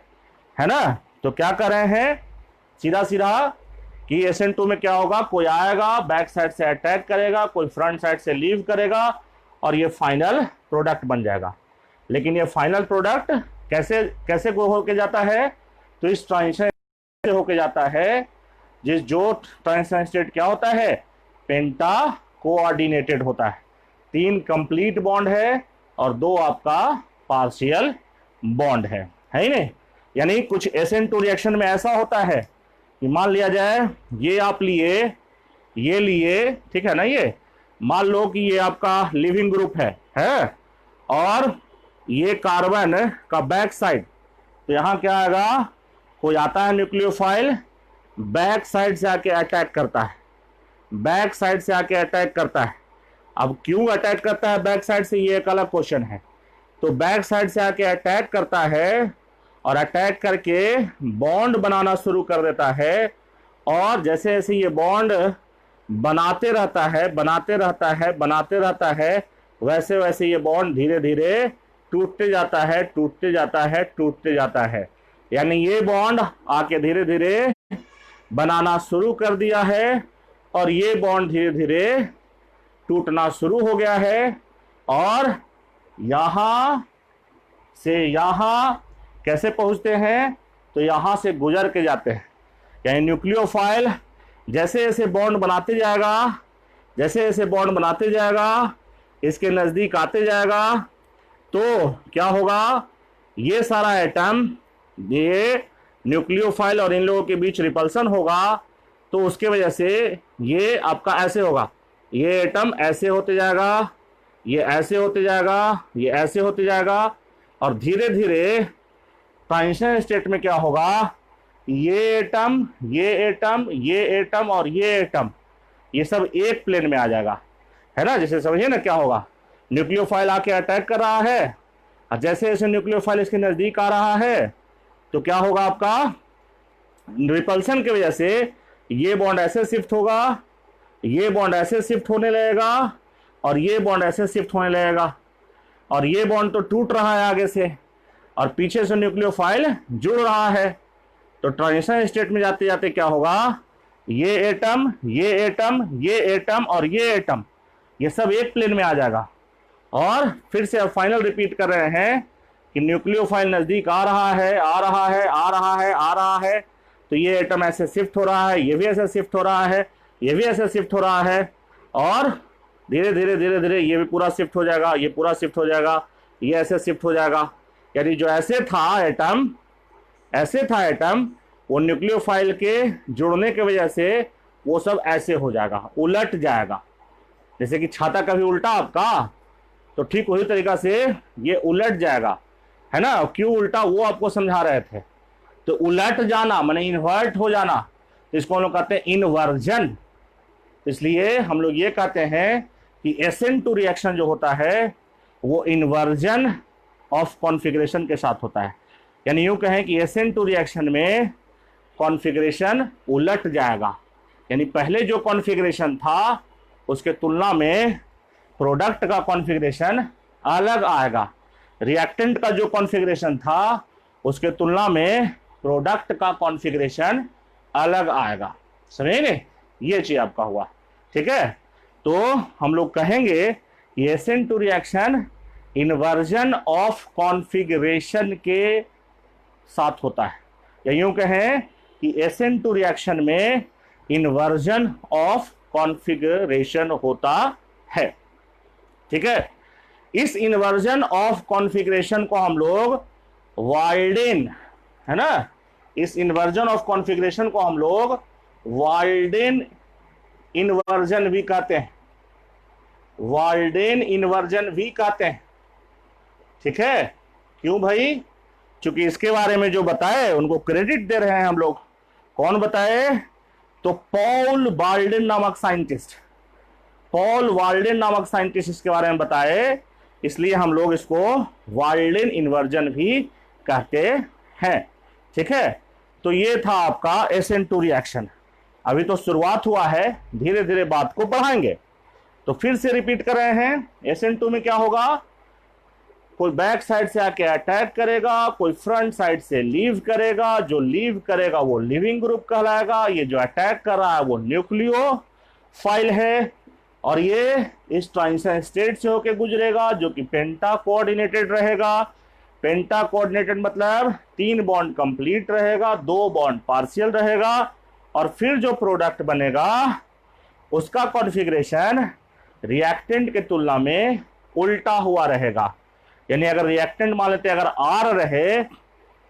ना। तो क्या कर रहे हैं, सीधा सीधा कि SN2 में क्या होगा, कोई आएगा बैक साइड से अटैक करेगा, कोई फ्रंट साइड से लीव करेगा, और ये फाइनल प्रोडक्ट बन जाएगा। लेकिन ये फाइनल प्रोडक्ट कैसे कैसे होके जाता है, तो इस ट्रांजिशन से होके जाता है, जो ट्रांजिशन स्टेट क्या होता है, पेंटा कोऑर्डिनेटेड होता है, 3 कंप्लीट बॉन्ड है और 2 आपका पार्शियल बॉन्ड है ही नहीं। यानी कुछ SN2 रिएक्शन में ऐसा होता है कि मान लिया जाए ये आप लिए, ये लिए, ठीक है ना, ये मान लो कि ये आपका लिविंग ग्रुप है, और ये कार्बन का बैक साइड, तो यहां क्या आएगा, कोई आता है न्यूक्लियोफाइल, बैक साइड से आके अटैक करता है, बैक साइड से आके अटैक करता है। अब क्यों अटैक करता है बैक साइड से, ये एक अलग क्वेश्चन है। तो बैक साइड से आके अटैक करता है, और अटैक करके बॉन्ड बनाना शुरू कर देता है, और जैसे जैसे ये बॉन्ड बनाते रहता है, बनाते रहता है, बनाते रहता है, वैसे वैसे ये बॉन्ड धीरे धीरे टूटते जाता है, टूटते जाता है, टूटते जाता है। यानी ये बॉन्ड आके धीरे धीरे बनाना शुरू कर दिया है, और ये बॉन्ड धीरे धीरे टूटना शुरू हो गया है, और यहां से यहां कैसे पहुंचते हैं, तो यहां से गुजर के जाते हैं। यानी न्यूक्लियोफाइल जैसे जैसे बॉन्ड बनाते जाएगा, जैसे जैसे बॉन्ड बनाते जाएगा, इसके नज़दीक आते जाएगा, तो क्या होगा, ये सारा एटम, ये न्यूक्लियोफाइल और इन लोगों के बीच रिपल्सन होगा, तो उसके वजह से ये आपका ऐसे होगा, ये एटम ऐसे होते जाएगा, ये ऐसे होते जाएगा, ये ऐसे होते जाएगा, और धीरे धीरे ट्रांजिशन स्टेट में क्या होगा, ये एटम, ये एटम, ये एटम और ये एटम, ये सब एक प्लेन में आ जाएगा, है ना। जैसे समझिए ना क्या होगा, न्यूक्लियोफाइल आके अटैक कर रहा है, और जैसे जैसे न्यूक्लियोफाइल इसके नजदीक आ रहा है, तो क्या होगा, आपका रिपल्सन की वजह से ये बॉन्ड ऐसे शिफ्ट होगा, ये बॉन्ड ऐसे शिफ्ट होने लगेगा, और ये बॉन्ड ऐसे शिफ्ट होने लगेगा, और ये बॉन्ड तो टूट रहा है आगे से, और पीछे से न्यूक्लियोफाइल जुड़ रहा है। तो ट्रांजिशन स्टेट में जाते जाते क्या होगा, ये एटम, ये एटम, ये एटम और ये एटम, ये सब एक प्लेन में आ जाएगा। और फिर से अब फाइनल रिपीट कर रहे हैं कि न्यूक्लियोफाइल नजदीक आ रहा है, आ रहा है, आ रहा है, आ रहा है। तो ये एटम ऐसे शिफ्ट हो रहा है, ये भी ऐसे शिफ्ट हो रहा है, ये भी ऐसे शिफ्ट हो रहा है, और धीरे धीरे धीरे धीरे ये भी पूरा शिफ्ट हो जाएगा, ये पूरा शिफ्ट हो जाएगा, ये ऐसे शिफ्ट हो जाएगा। यानी जो ऐसे था एटम, ऐसे था एटम, वो न्यूक्लियोफाइल के जुड़ने की वजह से वो सब ऐसे हो जाएगा, उलट जाएगा। जैसे कि छाता कभी उल्टा आपका, तो ठीक वही तरीका से ये उलट जाएगा, है ना। क्यों उल्टा वो आपको समझा रहे थे। तो उलट जाना माने इन्वर्ट हो जाना, तो इसको हम लोग कहते हैं इन्वर्जन। इसलिए हम लोग ये कहते हैं कि SN2 रिएक्शन जो होता है वो इन्वर्जन ऑफ कॉन्फ़िगरेशन के साथ होता है। यानी यूं कहें कि SN2 रिएक्शन में कॉन्फ़िगरेशन उलट जाएगा, यानी पहले जो कॉन्फ़िगरेशन था उसके तुलना में प्रोडक्ट का कॉन्फ़िगरेशन अलग आएगा। रिएक्टेंट का जो कॉन्फ़िगरेशन था उसके तुलना में प्रोडक्ट का कॉन्फ़िगरेशन अलग आएगा। समझे, ये चीज आपका हुआ, ठीक है। तो हम लोग कहेंगे कि SN2 reaction inversion of configuration के साथ होता है, या यूं कहें कि SN2 रिएक्शन में इन्वर्जन ऑफ कॉन्फ़िगरेशन होता है, ठीक है। इस इन्वर्जन ऑफ कॉन्फ़िगरेशन को हम लोग वाल्डेन, है ना, इस इन्वर्जन ऑफ कॉन्फ़िगरेशन को हम लोग वाल्डेन इन्वर्जन भी कहते हैं, वाल्डेन इन्वर्जन भी कहते हैं, ठीक है। क्यों भाई, क्योंकि इसके बारे में जो बताए उनको क्रेडिट दे रहे हैं हम लोग। कौन बताए, तो पॉल वाल्डेन नामक साइंटिस्ट, पॉल वाल्डेन नामक साइंटिस्ट इसके बारे में बताए, इसलिए हम लोग इसको वाल्डेन इन्वर्जन भी कहते हैं, ठीक है। तो ये था आपका SN2 रिएक्शन। अभी तो शुरुआत हुआ है, धीरे धीरे बात को बढ़ाएंगे। तो फिर से रिपीट कर रहे हैं, SN2 में क्या होगा, कोई बैक साइड से आके अटैक करेगा, कोई फ्रंट साइड से लीव करेगा। जो लीव करेगा वो लिविंग ग्रुप कहलाएगा, ये जो अटैक कर रहा है वो न्यूक्लियोफाइल है, और ये इस ट्रांजिशन स्टेट से होके गुजरेगा जो कि पेंटा कोऑर्डिनेटेड रहेगा। पेंटा कोऑर्डिनेटेड मतलब 3 बॉन्ड कंप्लीट रहेगा, 2 बॉन्ड पार्शियल रहेगा, और फिर जो प्रोडक्ट बनेगा उसका कॉन्फ़िगरेशन रिएक्टेंट के तुलना में उल्टा हुआ रहेगा। यानी अगर रिएक्टेंट मान लेते हैं अगर R रहे,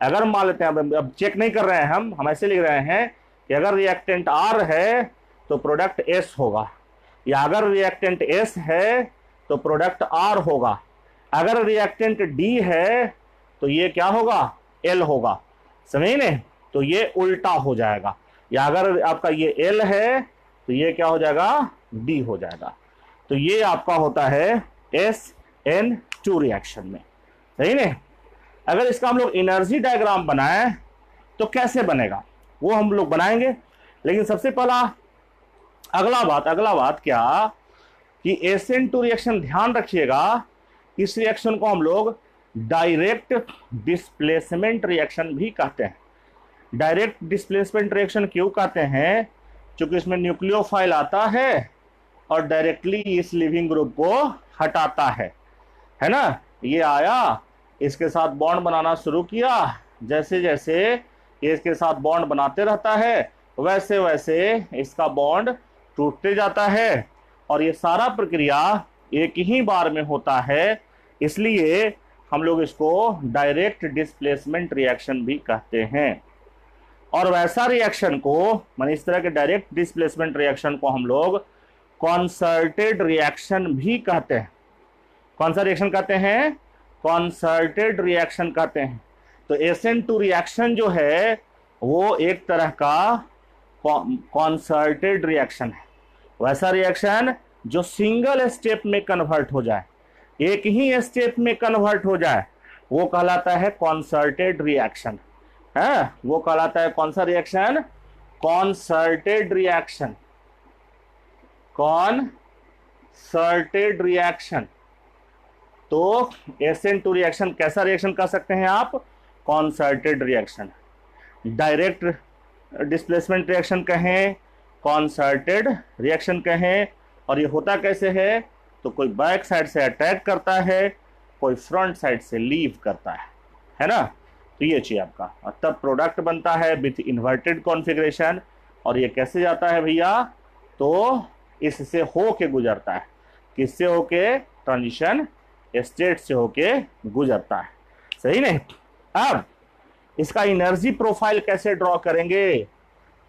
अगर मान लेते हैं, अब चेक नहीं कर रहे हैं हम ऐसे लिख रहे हैं कि अगर रिएक्टेंट R है तो प्रोडक्ट S होगा, या अगर रिएक्टेंट S है तो प्रोडक्ट R होगा, अगर रिएक्टेंट D है तो ये क्या होगा, L होगा। समझे ने, तो ये उल्टा हो जाएगा। या अगर आपका ये L है तो ये क्या हो जाएगा, D हो जाएगा। तो ये आपका होता है SN2 रिएक्शन में, सही ने। अगर इसका हम लोग एनर्जी डायग्राम बनाएं तो कैसे बनेगा वो हम लोग बनाएंगे, लेकिन सबसे पहला अगला बात क्या कि SN2 रिएक्शन, ध्यान रखिएगा, इस रिएक्शन को हम लोग डायरेक्ट डिस्प्लेसमेंट रिएक्शन भी कहते हैं। डायरेक्ट डिस्प्लेसमेंट रिएक्शन क्यों कहते हैं, क्योंकि इसमें न्यूक्लियोफाइल आता है और डायरेक्टली इस लिविंग ग्रुप को हटाता है ना। ये आया, इसके साथ बॉन्ड बनाना शुरू किया, जैसे जैसे ये इसके साथ बॉन्ड बनाते रहता है वैसे वैसे इसका बॉन्ड टूटते जाता है, और ये सारा प्रक्रिया एक ही बार में होता है, इसलिए हम लोग इसको डायरेक्ट डिस्प्लेसमेंट रिएक्शन भी कहते हैं। और वैसा रिएक्शन को, माने इस तरह के डायरेक्ट डिस्प्लेसमेंट रिएक्शन को हम लोग कॉन्सर्टेड रिएक्शन भी कहते हैं। कौन सा रिएक्शन कहते हैं, कॉन्सर्टेड रिएक्शन कहते हैं। तो SN2 रिएक्शन जो है वो एक तरह का कॉन्सर्टेड रिएक्शन है, वैसा रिएक्शन जो सिंगल स्टेप में कन्वर्ट हो जाए, एक ही स्टेप में कन्वर्ट हो जाए, वो कहलाता है कॉन्सर्टेड रिएक्शन है। वो कहलाता है कौन सा reaction, concerted reaction, concerted concerted reaction. तो SN2 रिएक्शन कैसा रिएक्शन कर सकते हैं आप? Concerted reaction. Direct displacement reaction कहें, कॉन्सर्टेड रिएक्शन कहें। और ये होता कैसे है? तो कोई बैक साइड से अटैक करता है, कोई फ्रंट साइड से लीव करता है ना। तो ये चाहिए आपका, और तब प्रोडक्ट बनता है विथ इन्वर्टेड कॉन्फ़िगरेशन। और ये कैसे जाता है भैया? तो इससे होके गुजरता है। किससे होके? ट्रांजिशन स्टेट से होके गुजरता है। सही नहीं? अब इसका एनर्जी प्रोफाइल कैसे ड्रॉ करेंगे?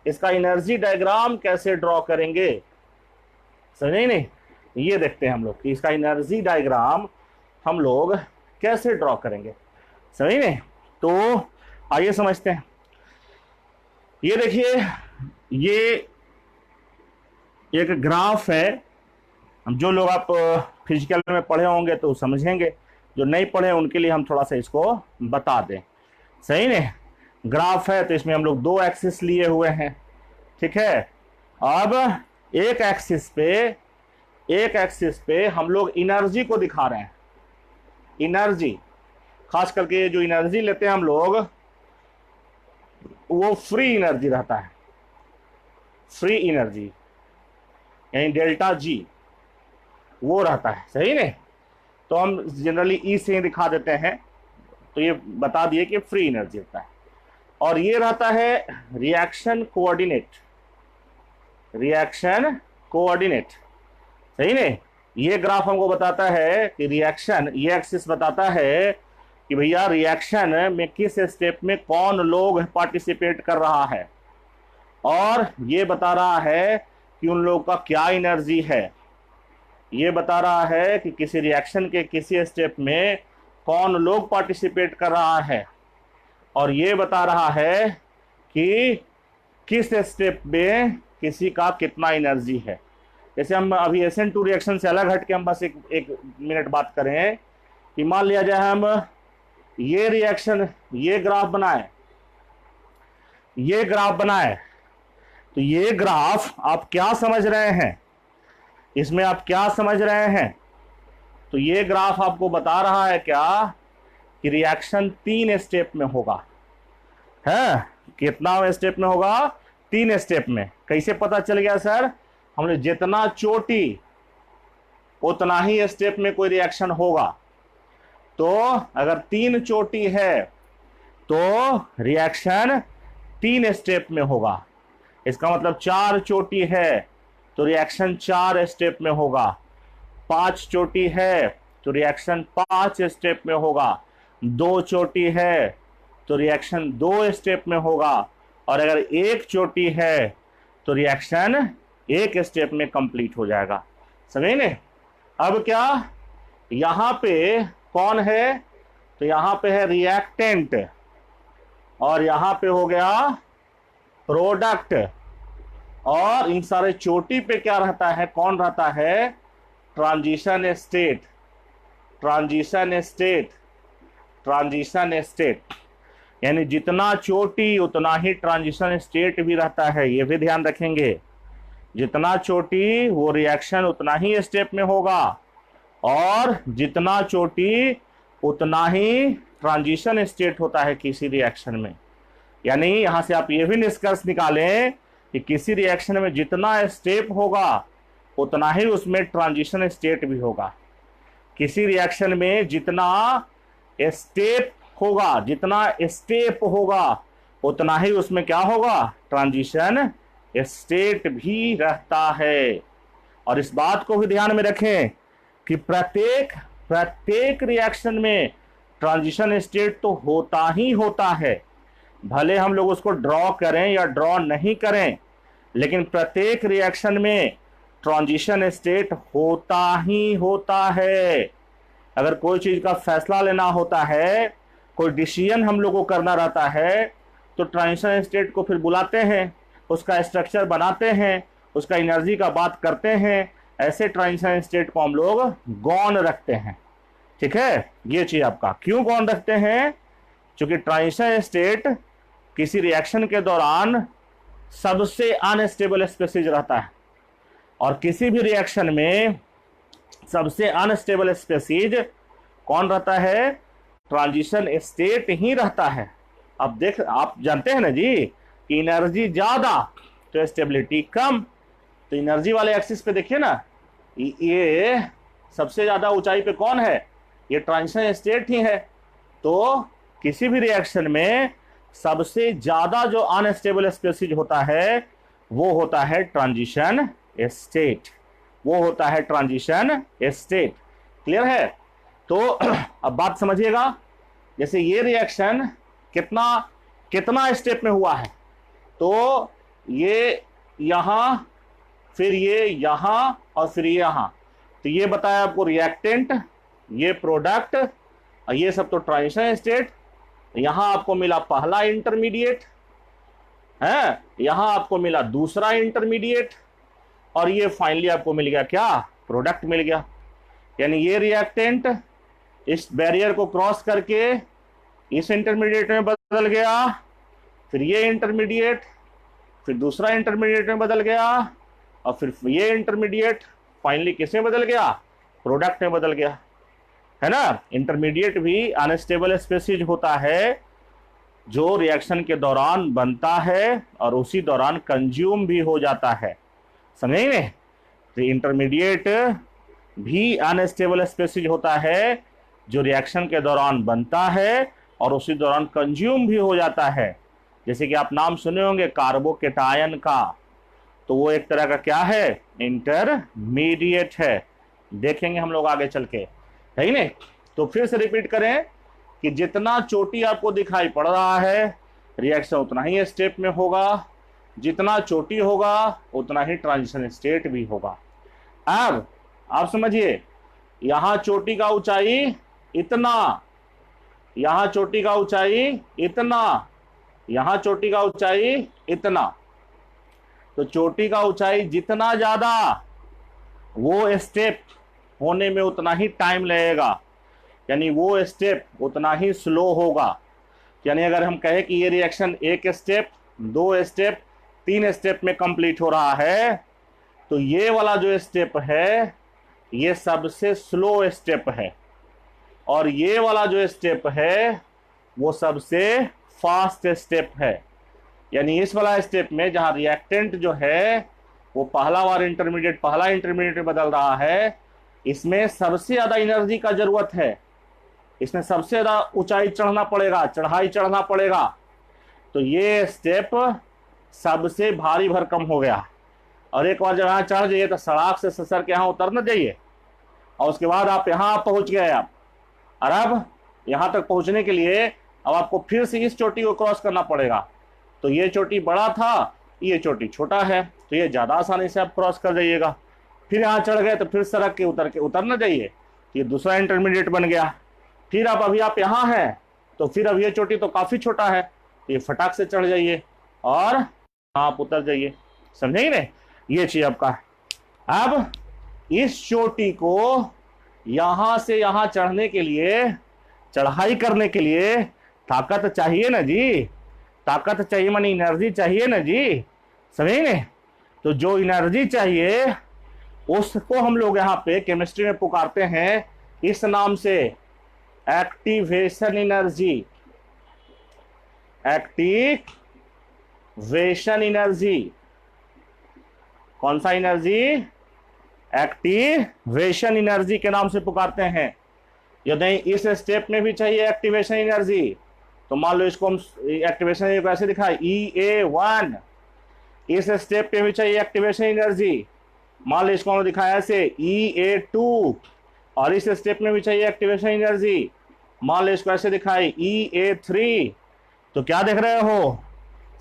इसका एनर्जी डायग्राम कैसे ड्रॉ करेंगे? सही नहीं? ये देखते हैं हम लोग कि इसका एनर्जी डायग्राम हम लोग कैसे ड्रॉ करेंगे। सही नहीं? तो आइए समझते हैं। ये देखिए, ये एक ग्राफ है। जो लोग आप फिजिकल में पढ़े होंगे तो समझेंगे, जो नहीं पढ़े उनके लिए हम थोड़ा सा इसको बता दें। सही नहीं? ग्राफ है तो इसमें हम लोग 2 एक्सिस लिए हुए हैं, ठीक है। अब एक एक्सिस पे हम लोग एनर्जी को दिखा रहे हैं। एनर्जी, खास करके जो एनर्जी लेते हैं हम लोग, वो फ्री एनर्जी रहता है। फ्री एनर्जी यानी डेल्टा जी वो रहता है। सही नहीं? तो हम जनरली ई से ही दिखा देते हैं। तो ये बता दिए कि फ्री एनर्जी रहता है। और ये रहता है रिएक्शन कोऑर्डिनेट। Reaction coordinate. सही नहीं? ये ग्राफ हमको बताता है कि रिएक्शन, ये एक्सिस बताता है कि भैया रिएक्शन में किस स्टेप में कौन लोग पार्टिसिपेट कर रहा है, और ये बता रहा है कि उन लोगों का क्या एनर्जी है। ये बता रहा है कि किसी रिएक्शन के किसी स्टेप में कौन लोग पार्टिसिपेट कर रहा है, और ये बता रहा है कि किस स्टेप में किसी का कितना एनर्जी है। जैसे हम अभी SN2 रिएक्शन से अलग हट के हम बस एक मिनट बात करें कि मान लिया जाए हम ये रिएक्शन, ये ग्राफ बनाए, तो ये ग्राफ आप क्या समझ रहे हैं? इसमें आप क्या समझ रहे हैं? तो ये ग्राफ आपको बता रहा है क्या कि रिएक्शन 3 स्टेप में होगा। है कितना स्टेप में होगा? 3 स्टेप में। कैसे पता चल गया सर? हमने जितना चोटी उतना ही स्टेप में कोई रिएक्शन होगा। तो अगर 3 चोटी है तो रिएक्शन 3 स्टेप में होगा। इसका मतलब 4 चोटी है तो रिएक्शन 4 स्टेप में होगा। 5 चोटी है तो रिएक्शन 5 स्टेप में होगा। 2 चोटी है तो रिएक्शन 2 स्टेप में होगा। और अगर 1 चोटी है तो रिएक्शन 1 स्टेप में कंप्लीट हो जाएगा। समझे ने? अब क्या यहां पे कौन है? तो यहां पे है रिएक्टेंट, और यहां पे हो गया प्रोडक्ट। और इन सारे चोटी पे क्या रहता है? कौन रहता है? Transition state. Transition state, transition state यानी जितना चोटी उतना ही ट्रांजिशन स्टेट भी रहता है। ये भी ध्यान रखेंगे, जितना चोटी वो रिएक्शन उतना ही स्टेप में होगा, और जितना चोटी उतना ही ट्रांजिशन स्टेट होता है किसी रिएक्शन में। यानी यहां से आप ये भी निष्कर्ष निकालें कि किसी रिएक्शन में जितना स्टेप होगा उतना ही उसमें ट्रांजिशन स्टेट भी होगा। किसी रिएक्शन में जितना स्टेप होगा, जितना स्टेप होगा उतना ही उसमें क्या होगा? ट्रांजिशन स्टेट भी रहता है। और इस बात को भी ध्यान में रखें कि प्रत्येक रिएक्शन में ट्रांजिशन स्टेट तो होता ही होता है। भले हम लोग उसको ड्रॉ करें या ड्रॉ नहीं करें, लेकिन प्रत्येक रिएक्शन में ट्रांजिशन स्टेट होता ही होता है। अगर कोई चीज का फैसला लेना होता है, कोई डिसीजन हम लोग को करना रहता है, तो ट्रांजिशन स्टेट को फिर बुलाते हैं, उसका स्ट्रक्चर बनाते हैं, उसका एनर्जी का बात करते हैं। ऐसे ट्रांजिशन स्टेट को हम लोग गौण रखते हैं। ठीक है, ये चीज आपका क्यों गौण रखते हैं? क्योंकि ट्रांजिशन स्टेट किसी रिएक्शन के दौरान सबसे अनस्टेबल स्पीशीज रहता है, और किसी भी रिएक्शन में सबसे अनस्टेबल स्पेसीज कौन रहता है? ट्रांजिशन स्टेट ही रहता है। अब देख, आप जानते हैं ना जी कि एनर्जी ज्यादा तो स्टेबिलिटी कम। तो एनर्जी वाले एक्सिस पे देखिए ना, ये सबसे ज्यादा ऊंचाई पे कौन है? ये ट्रांजिशन स्टेट ही है। तो किसी भी रिएक्शन में सबसे ज्यादा जो अनस्टेबल स्पेसीज होता है वो होता है ट्रांजिशन स्टेट, वो होता है ट्रांजिशन स्टेट। क्लियर है? तो अब बात समझिएगा, जैसे ये रिएक्शन कितना कितना स्टेप में हुआ है, तो ये यहां, फिर ये यहां और फिर ये यहां। तो ये बताया आपको रिएक्टेंट, ये प्रोडक्ट, ये सब तो ट्रांजिशन स्टेट। यहां आपको मिला पहला इंटरमीडिएट है, यहां आपको मिला दूसरा इंटरमीडिएट, और ये फाइनली आपको मिल गया क्या? प्रोडक्ट मिल गया। यानी ये रिएक्टेंट इस बैरियर को क्रॉस करके इस इंटरमीडिएट में बदल गया, फिर ये इंटरमीडिएट, फिर दूसरा इंटरमीडिएट में बदल गया, और फिर ये इंटरमीडिएट फाइनली किसमें बदल गया? प्रोडक्ट में बदल गया, है ना। इंटरमीडिएट भी अनस्टेबल स्पेसीज होता है जो रिएक्शन के दौरान बनता है और उसी दौरान कंज्यूम भी हो जाता है, समझेंगे? तो इंटरमीडिएट भी अनस्टेबल स्पेसीज होता है जो रिएक्शन के दौरान बनता है और उसी दौरान कंज्यूम भी हो जाता है। जैसे कि आप नाम सुने होंगे कार्बोकेटायन का, तो वो एक तरह का क्या है? इंटरमीडिएट है। देखेंगे हम लोग आगे चल के, है ही नहीं। तो फिर से रिपीट करें कि जितना चोटी आपको दिखाई पड़ रहा है रिएक्शन उतना ही स्टेप में होगा, जितना चोटी होगा उतना ही ट्रांजिशन स्टेट भी होगा। अब आप समझिए, यहां चोटी का ऊंचाई इतना, यहां चोटी का ऊंचाई इतना, यहां चोटी का ऊंचाई इतना। तो चोटी का ऊंचाई जितना ज्यादा, वो स्टेप होने में उतना ही टाइम लगेगा, यानी वो स्टेप उतना ही स्लो होगा। यानी अगर हम कहें कि ये रिएक्शन एक स्टेप, दो स्टेप, तीन स्टेप में कंप्लीट हो रहा है, तो ये वाला जो स्टेप है ये सबसे स्लो स्टेप है, और ये वाला जो स्टेप है वो सबसे फास्ट स्टेप है। यानी इस वाला स्टेप में जहां रिएक्टेंट जो है वो पहला इंटरमीडिएट में बदल रहा है, इसमें सबसे ज्यादा एनर्जी का जरूरत है, इसमें सबसे ज्यादा ऊंचाई चढ़ना पड़ेगा, चढ़ाई चढ़ना पड़ेगा। तो ये स्टेप सबसे भारी भरकम हो गया, और एक बार जब यहाँ चढ़ जाइए तो सड़क से ससर के यहाँ उतर न जाइए, और उसके बाद आप यहाँ पहुंच गए आप। और अब यहाँ तक पहुंचने के लिए अब आपको फिर से इस चोटी को क्रॉस करना पड़ेगा। तो ये चोटी बड़ा था, ये चोटी छोटा है, तो ये ज्यादा आसानी से आप क्रॉस कर जाइएगा। फिर यहाँ चढ़ गए तो फिर सड़क के उतर न जाइए, ये दूसरा इंटरमीडिएट बन गया। फिर अभी आप यहाँ हैं, तो फिर अब ये चोटी तो काफी छोटा है, तो ये फटाक से चढ़ जाइए और आप उतर जाइए, समझेंगे ना? ये चीज आपका। अब इस चोटी को यहां से यहां चढ़ने के लिए, चढ़ाई करने के लिए ताकत चाहिए ना जी, ताकत चाहिए मानी एनर्जी चाहिए ना जी, समझे ना? तो जो एनर्जी चाहिए उसको हम लोग यहाँ पे केमिस्ट्री में पुकारते हैं इस नाम से, एक्टिवेशन एनर्जी। एक्टिवेशन एनर्जी, कौन सा एनर्जी? एक्टिवेशन एनर्जी के नाम से पुकारते हैं। यदि इस स्टेप में भी चाहिए एक्टिवेशन एनर्जी, तो मान लो इसको हम एक्टिवेशन एनर्जी कैसे दिखाए, EA1। इस स्टेप पे भी चाहिए एक्टिवेशन एनर्जी, मान लो इसको हमने दिखाया ऐसे EA2। और इस स्टेप में भी चाहिए एक्टिवेशन एनर्जी, मान लो इसको ऐसे दिखाई EA3। तो क्या देख रहे हो,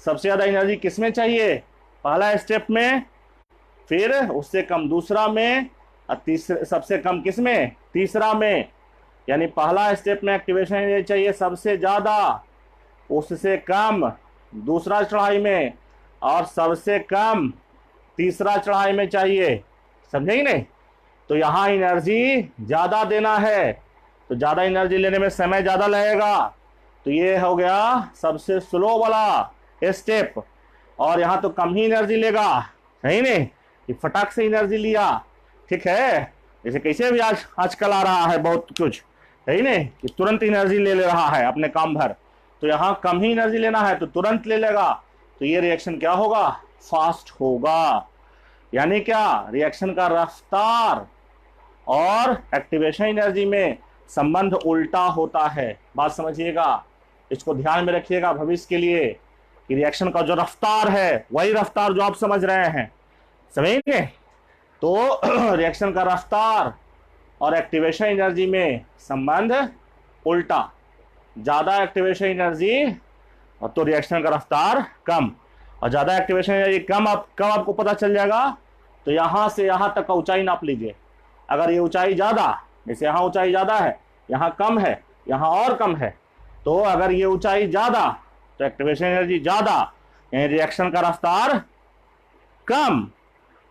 सबसे ज्यादा एनर्जी किसमें चाहिए? पहला स्टेप में, फिर उससे कम दूसरा में, और तीसरे सबसे कम किसमें? तीसरा में। यानी पहला स्टेप में एक्टिवेशन एनर्जी चाहिए सबसे ज्यादा, उससे कम दूसरा चढ़ाई में, और सबसे कम तीसरा चढ़ाई में चाहिए, समझे ही नहीं? तो यहाँ एनर्जी ज्यादा देना है, तो ज्यादा एनर्जी लेने में समय ज्यादा लगेगा, तो ये हो गया सबसे स्लो वाला स्टेप। और यहाँ तो कम ही एनर्जी लेगा, है ही नहीं, ये फटाक से एनर्जी लिया, ठीक है। जैसे कैसे भी आजकल आ रहा है बहुत कुछ, है ही नहीं, कि तुरंत एनर्जी ले रहा है अपने काम भर, तो यहाँ कम ही एनर्जी लेना है तो तुरंत ले लेगा, तो ये रिएक्शन क्या होगा, फास्ट होगा। यानी क्या, रिएक्शन का रफ्तार और एक्टिवेशन एनर्जी में संबंध उल्टा होता है। बात समझिएगा, इसको ध्यान में रखिएगा भविष्य के लिए, कि रिएक्शन का जो रफ्तार है वही रफ्तार जो आप समझ रहे हैं, समझेंगे। तो रिएक्शन का रफ्तार और एक्टिवेशन एनर्जी में संबंध उल्टा, ज्यादा एक्टिवेशन एनर्जी और तो रिएक्शन का रफ्तार कम, और ज्यादा एक्टिवेशन एनर्जी कम कब आपको पता चल जाएगा, तो यहां से यहां तक का ऊंचाई नाप लीजिए। अगर ये ऊंचाई ज्यादा, जैसे यहाँ ऊंचाई ज्यादा है, यहाँ कम है, यहाँ और कम है, तो अगर ये ऊंचाई ज्यादा तो एक्टिवेशन एनर्जी ज्यादा, यानी रिएक्शन का रफ्तार कम,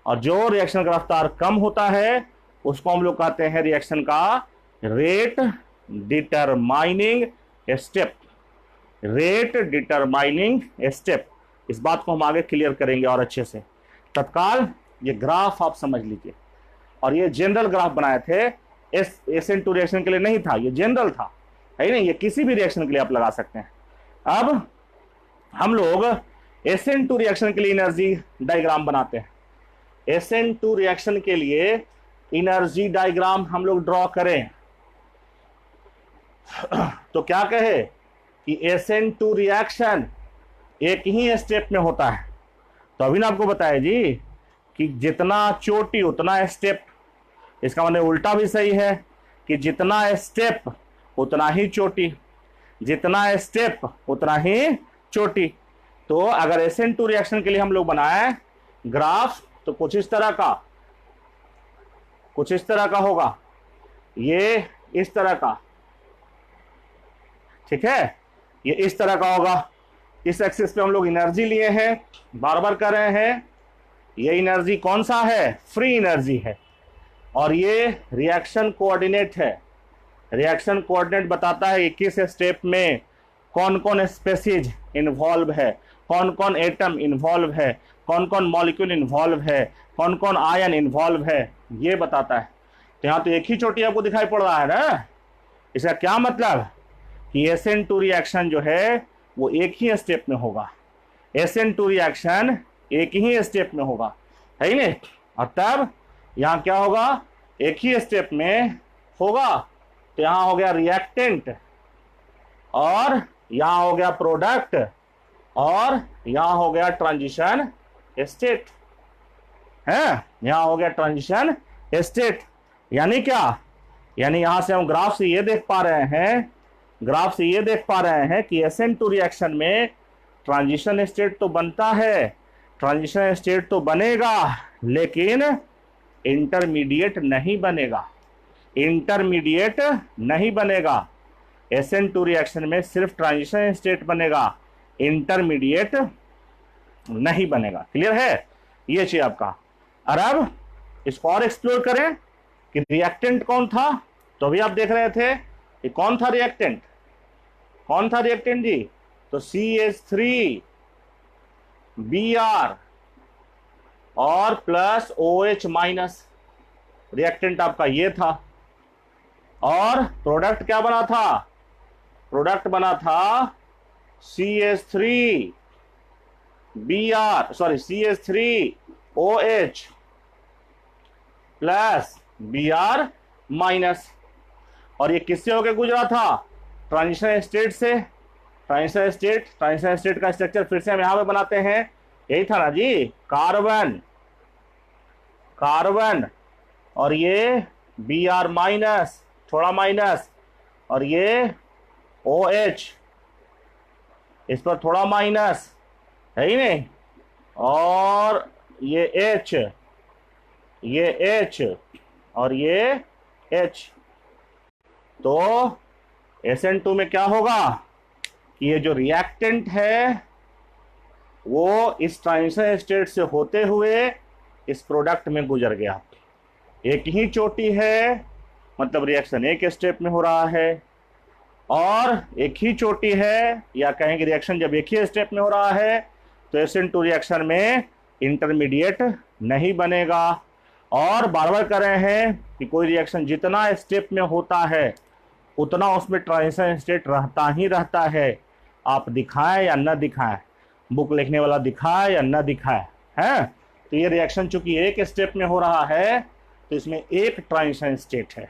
और जो रिएक्शन का रफ्तार कम होता है उसको हम लोग कहते हैं रिएक्शन का rate determining step. Rate determining step, इस बात को हम आगे क्लियर करेंगे और अच्छे से। तत्काल ये ग्राफ आप समझ लीजिए, और ये जनरल ग्राफ बनाए थे, SN2 रिएक्शन के लिए नहीं था, ये जनरल था, है नहीं, ये किसी भी रिएक्शन के लिए आप लगा सकते हैं। अब हम लोग SN2 रिएक्शन के लिए एनर्जी डायग्राम बनाते हैं। SN2 रिएक्शन के लिए एनर्जी डायग्राम हम लोग ड्रॉ करें तो क्या कहे कि SN2 रिएक्शन एक ही स्टेप में होता है। तो अभी ना आपको बताया जी कि जितना चोटी उतना स्टेप, इसका मतलब उल्टा भी सही है कि जितना स्टेप उतना ही चोटी, जितना स्टेप उतना ही चोटी। तो अगर SN2 रिएक्शन के लिए हम लोग बनाए ग्राफ तो कुछ इस तरह का होगा, ये इस तरह का, ठीक है, ये इस तरह का होगा। इस एक्सिस पे हम लोग एनर्जी लिए हैं, बार बार कर रहे हैं, ये एनर्जी कौन सा है, फ्री एनर्जी है, और ये रिएक्शन कोऑर्डिनेट है। रिएक्शन कोऑर्डिनेट बताता है कि किस स्टेप में कौन कौन स्पेसीज इन्वॉल्व है, कौन कौन एटम इन्वॉल्व है, कौन कौन मॉलिक्यूल इन्वॉल्व है, कौन कौन आयन इन्वॉल्व है, ये बताता है। तो यहाँ तो एक ही चोटी आपको दिखाई पड़ रहा है ना, इसका क्या मतलब कि SN2 रिएक्शन जो है वो एक ही स्टेप में होगा। SN2 रिएक्शन एक ही स्टेप में होगा, है ही नहीं। और तब यहाँ क्या होगा, एक ही स्टेप में होगा, तो यहाँ हो गया रिएक्टेंट, और यहाँ हो गया प्रोडक्ट, और यहाँ हो गया ट्रांजिशन स्टेट है, यहाँ हो गया ट्रांजिशन स्टेट। यानी क्या, यानी यहां से हम ग्राफ से ये देख पा रहे हैं कि SN2 रिएक्शन में ट्रांजिशन स्टेट तो बनता है, ट्रांजिशन स्टेट तो बनेगा, लेकिन इंटरमीडिएट नहीं बनेगा। SN2 रिएक्शन में सिर्फ ट्रांजिशन स्टेट बनेगा, इंटरमीडिएट नहीं बनेगा। क्लियर है, ये चीज आपका। और अब इसको और एक्सप्लोर करें कि रिएक्टेंट कौन था। तो अभी आप देख रहे थे कि कौन था रिएक्टेंट जी, तो CH3 Br और प्लस OH माइनस रिएक्टेंट आपका ये था। और प्रोडक्ट क्या बना था, प्रोडक्ट बना था CH3OH प्लस Br माइनस। और ये किससे होकर गुजरा था, ट्रांजिशन स्टेट से। ट्रांजिशन स्टेट का स्ट्रक्चर फिर से हम यहां पे बनाते हैं, यही था ना जी, कार्बन और ये Br माइनस, थोड़ा माइनस, और ये OH, इस पर थोड़ा माइनस, है ही नहीं, और ये H और ये H। तो SN2 में क्या होगा कि ये जो रिएक्टेंट है वो इस ट्रांजिशन स्टेट से होते हुए इस प्रोडक्ट में गुजर गया। एक ही चोटी है, मतलब रिएक्शन एक स्टेप में हो रहा है, और एक ही चोटी है, या कहेंगे रिएक्शन जब एक ही स्टेप में हो रहा है तो SN2 रिएक्शन में इंटरमीडिएट नहीं बनेगा। और बार बार कर रहे हैं कि कोई रिएक्शन जितना स्टेप में होता है उतना उसमें ट्रांजिशन स्टेट रहता ही रहता है, आप दिखाएं या न दिखाएं, बुक लिखने वाला दिखाए या न दिखाए, है। तो ये रिएक्शन चूंकि एक स्टेप में हो रहा है तो इसमें एक ट्रांजिशन स्टेट है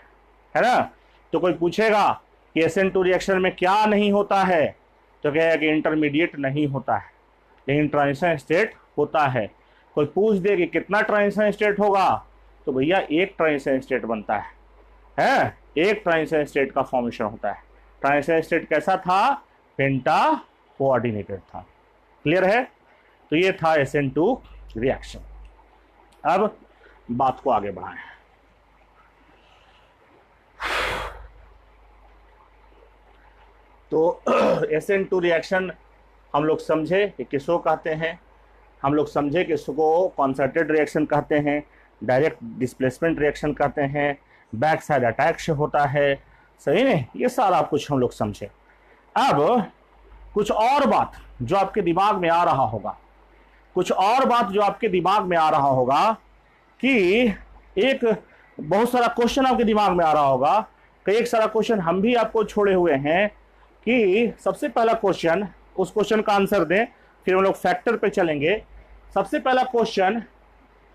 ना। तो कोई पूछेगा कि SN2 रिएक्शन में क्या नहीं होता है, तो कहेगा कि इंटरमीडिएट नहीं होता है, लेकिन ट्रांजिशन स्टेट होता है। कोई पूछ दे कि कितना ट्रांजिशन स्टेट होगा, तो भैया एक ट्रांजिशन स्टेट बनता है, एक ट्रांजिशन स्टेट का फॉर्मेशन होता है। ट्रांजिशन स्टेट कैसा था, पेंटा कोऑर्डिनेटेड था। क्लियर है। तो ये था SN2 रिएक्शन। अब बात को आगे बढ़ाएं। तो SN2 रिएक्शन हम लोग समझे कि किसको कहते हैं, हम लोग समझे कि इसको कॉन्सर्टेड रिएक्शन कहते हैं, डायरेक्ट डिस्प्लेसमेंट रिएक्शन कहते हैं, बैक साइड अटैक से होता है, सही नहीं। ये सारा कुछ हम लोग समझे। अब कुछ और बात जो आपके दिमाग में आ रहा होगा, कुछ और बात जो आपके दिमाग में आ रहा होगा कि एक बहुत सारा क्वेश्चन आपके दिमाग में आ रहा होगा कि एक सारा क्वेश्चन हम भी आपको छोड़े हुए हैं कि सबसे पहला क्वेश्चन, उस क्वेश्चन का आंसर दें, फिर हम लोग फैक्टर पे चलेंगे। सबसे पहला क्वेश्चन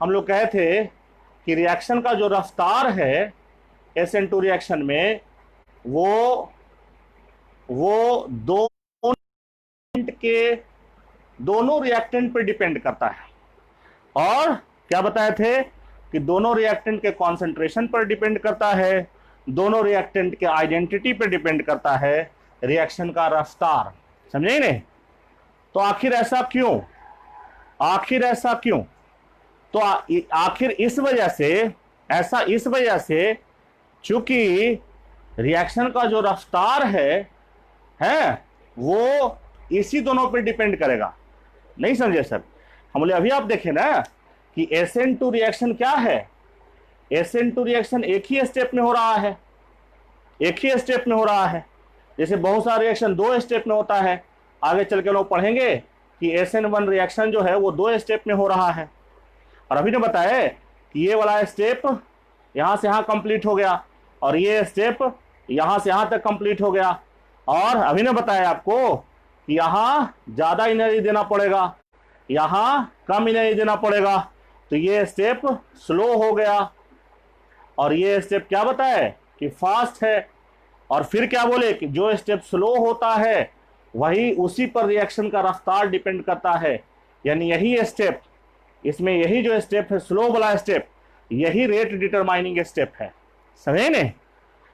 हम लोग कहे थे कि रिएक्शन का जो रफ्तार है SN2 रिएक्शन में वो दोनों रिएक्टेंट पे डिपेंड करता है। और क्या बताए थे कि दोनों रिएक्टेंट के कॉन्सेंट्रेशन पर डिपेंड करता है, दोनों रिएक्टेंट के आइडेंटिटी पर डिपेंड करता है रिएक्शन का रफ्तार। समझे नहीं। तो आखिर ऐसा क्यों, आखिर ऐसा क्यों? तो आखिर इस वजह से, ऐसा इस वजह से चूंकि रिएक्शन का जो रफ्तार है वो इसी दोनों पे डिपेंड करेगा। नहीं समझे सर? हम बोले अभी आप देखें ना कि SN2 रिएक्शन क्या है, SN2 रिएक्शन एक ही स्टेप में हो रहा है, एक ही स्टेप में हो रहा है। जैसे बहुत सारे रिएक्शन 2 स्टेप में होता है, आगे चल के लोग पढ़ेंगे कि SN1 रिएक्शन जो है वो 2 स्टेप में हो रहा है। और अभी ने बताया कि ये वाला स्टेप यहां से यहां कंप्लीट हो गया और ये स्टेप यहां से यहां तक कंप्लीट हो गया। और अभी ने बताया आपको कि यहां ज्यादा एनर्जी देना पड़ेगा, यहां कम एनर्जी देना पड़ेगा, तो ये स्टेप स्लो हो गया और ये स्टेप क्या बताए कि फास्ट है। और फिर क्या बोले कि जो स्टेप स्लो होता है वही उसी पर रिएक्शन का रफ्तार डिपेंड करता है। यानी यही स्टेप, इसमें यही जो स्टेप है स्लो वाला स्टेप, यही रेट डिटरमाइनिंग स्टेप है। समझे नहीं?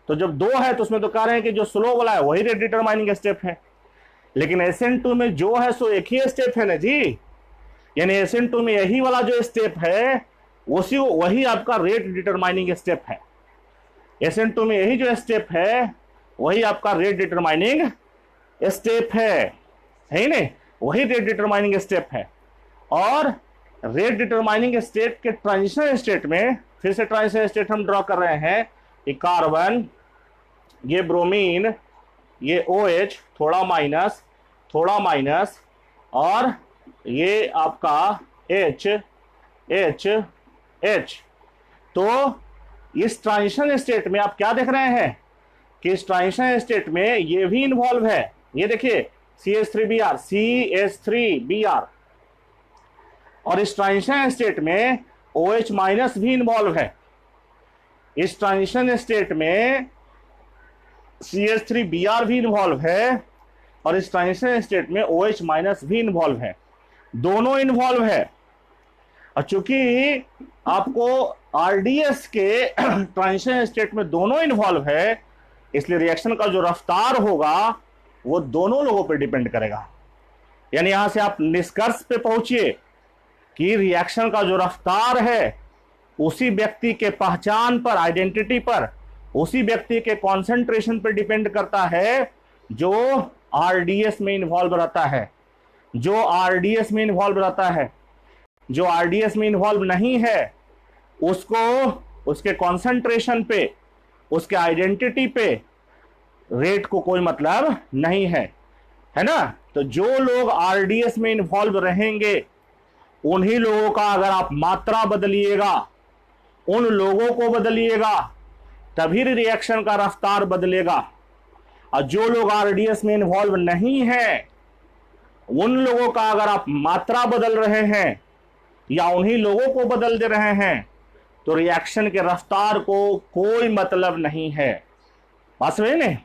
तो जब 2 है तो उसमें तो कह रहे हैं कि जो स्लो वाला है वही रेट डिटरमाइनिंग स्टेप है, लेकिन SN2 में जो है सो एक ही स्टेप है ना जी। यानी SN2 में यही वाला जो स्टेप है वही आपका रेट डिटरमाइनिंग स्टेप है। SN2 में यही जो स्टेप है वही आपका रेट डिटरमाइनिंग स्टेप है ही नहीं, वही रेट डिटरमाइनिंग स्टेप है। और रेट डिटरमाइनिंग स्टेट के ट्रांजिशन स्टेट में, फिर से ट्रांजिशन स्टेट हम ड्रॉ कर रहे हैं, ये कार्बन, ये ब्रोमीन, ये OH, थोड़ा माइनस और ये आपका H। तो इस ट्रांजिशन स्टेट में आप क्या देख रहे हैं कि इस ट्रांजिशन स्टेट में ये भी इन्वॉल्व है। ये देखिए CH3Br, और इस ट्रांजिशन स्टेट में OH माइनस भी इन्वॉल्व है। इस ट्रांजिशन स्टेट में CH3Br भी इन्वॉल्व है और इस ट्रांजिशन स्टेट में OH माइनस भी इन्वॉल्व है, दोनों इन्वॉल्व है। और चूंकि आपको RDS के ट्रांजिशन स्टेट में दोनों इन्वॉल्व है, इसलिए रिएक्शन का जो रफ्तार होगा वो दोनों लोगों पर डिपेंड करेगा। यानी यहां से आप निष्कर्ष पे पहुंचिए कि रिएक्शन का जो रफ्तार है उसी व्यक्ति के पहचान पर, आइडेंटिटी पर, उसी व्यक्ति के कॉन्सेंट्रेशन पर डिपेंड करता है जो RDS में इन्वॉल्व रहता है, जो RDS में इन्वॉल्व रहता है। जो RDS में इन्वॉल्व नहीं है उसको उसके कॉन्सेंट्रेशन पे, उसके आइडेंटिटी पे रेट को कोई मतलब नहीं है ना। तो जो लोग RDS में इन्वॉल्व रहेंगे उन्हीं लोगों का अगर आप मात्रा बदलिएगा उन लोगों को बदलिएगा, तभी रिएक्शन का रफ्तार बदलेगा। और जो लोग आरडीएस में इन्वॉल्व नहीं है, उन लोगों का अगर आप मात्रा बदल रहे हैं या उन्हीं लोगों को बदल दे रहे हैं, तो रिएक्शन के रफ्तार को कोई मतलब नहीं है। बात समझे नहीं?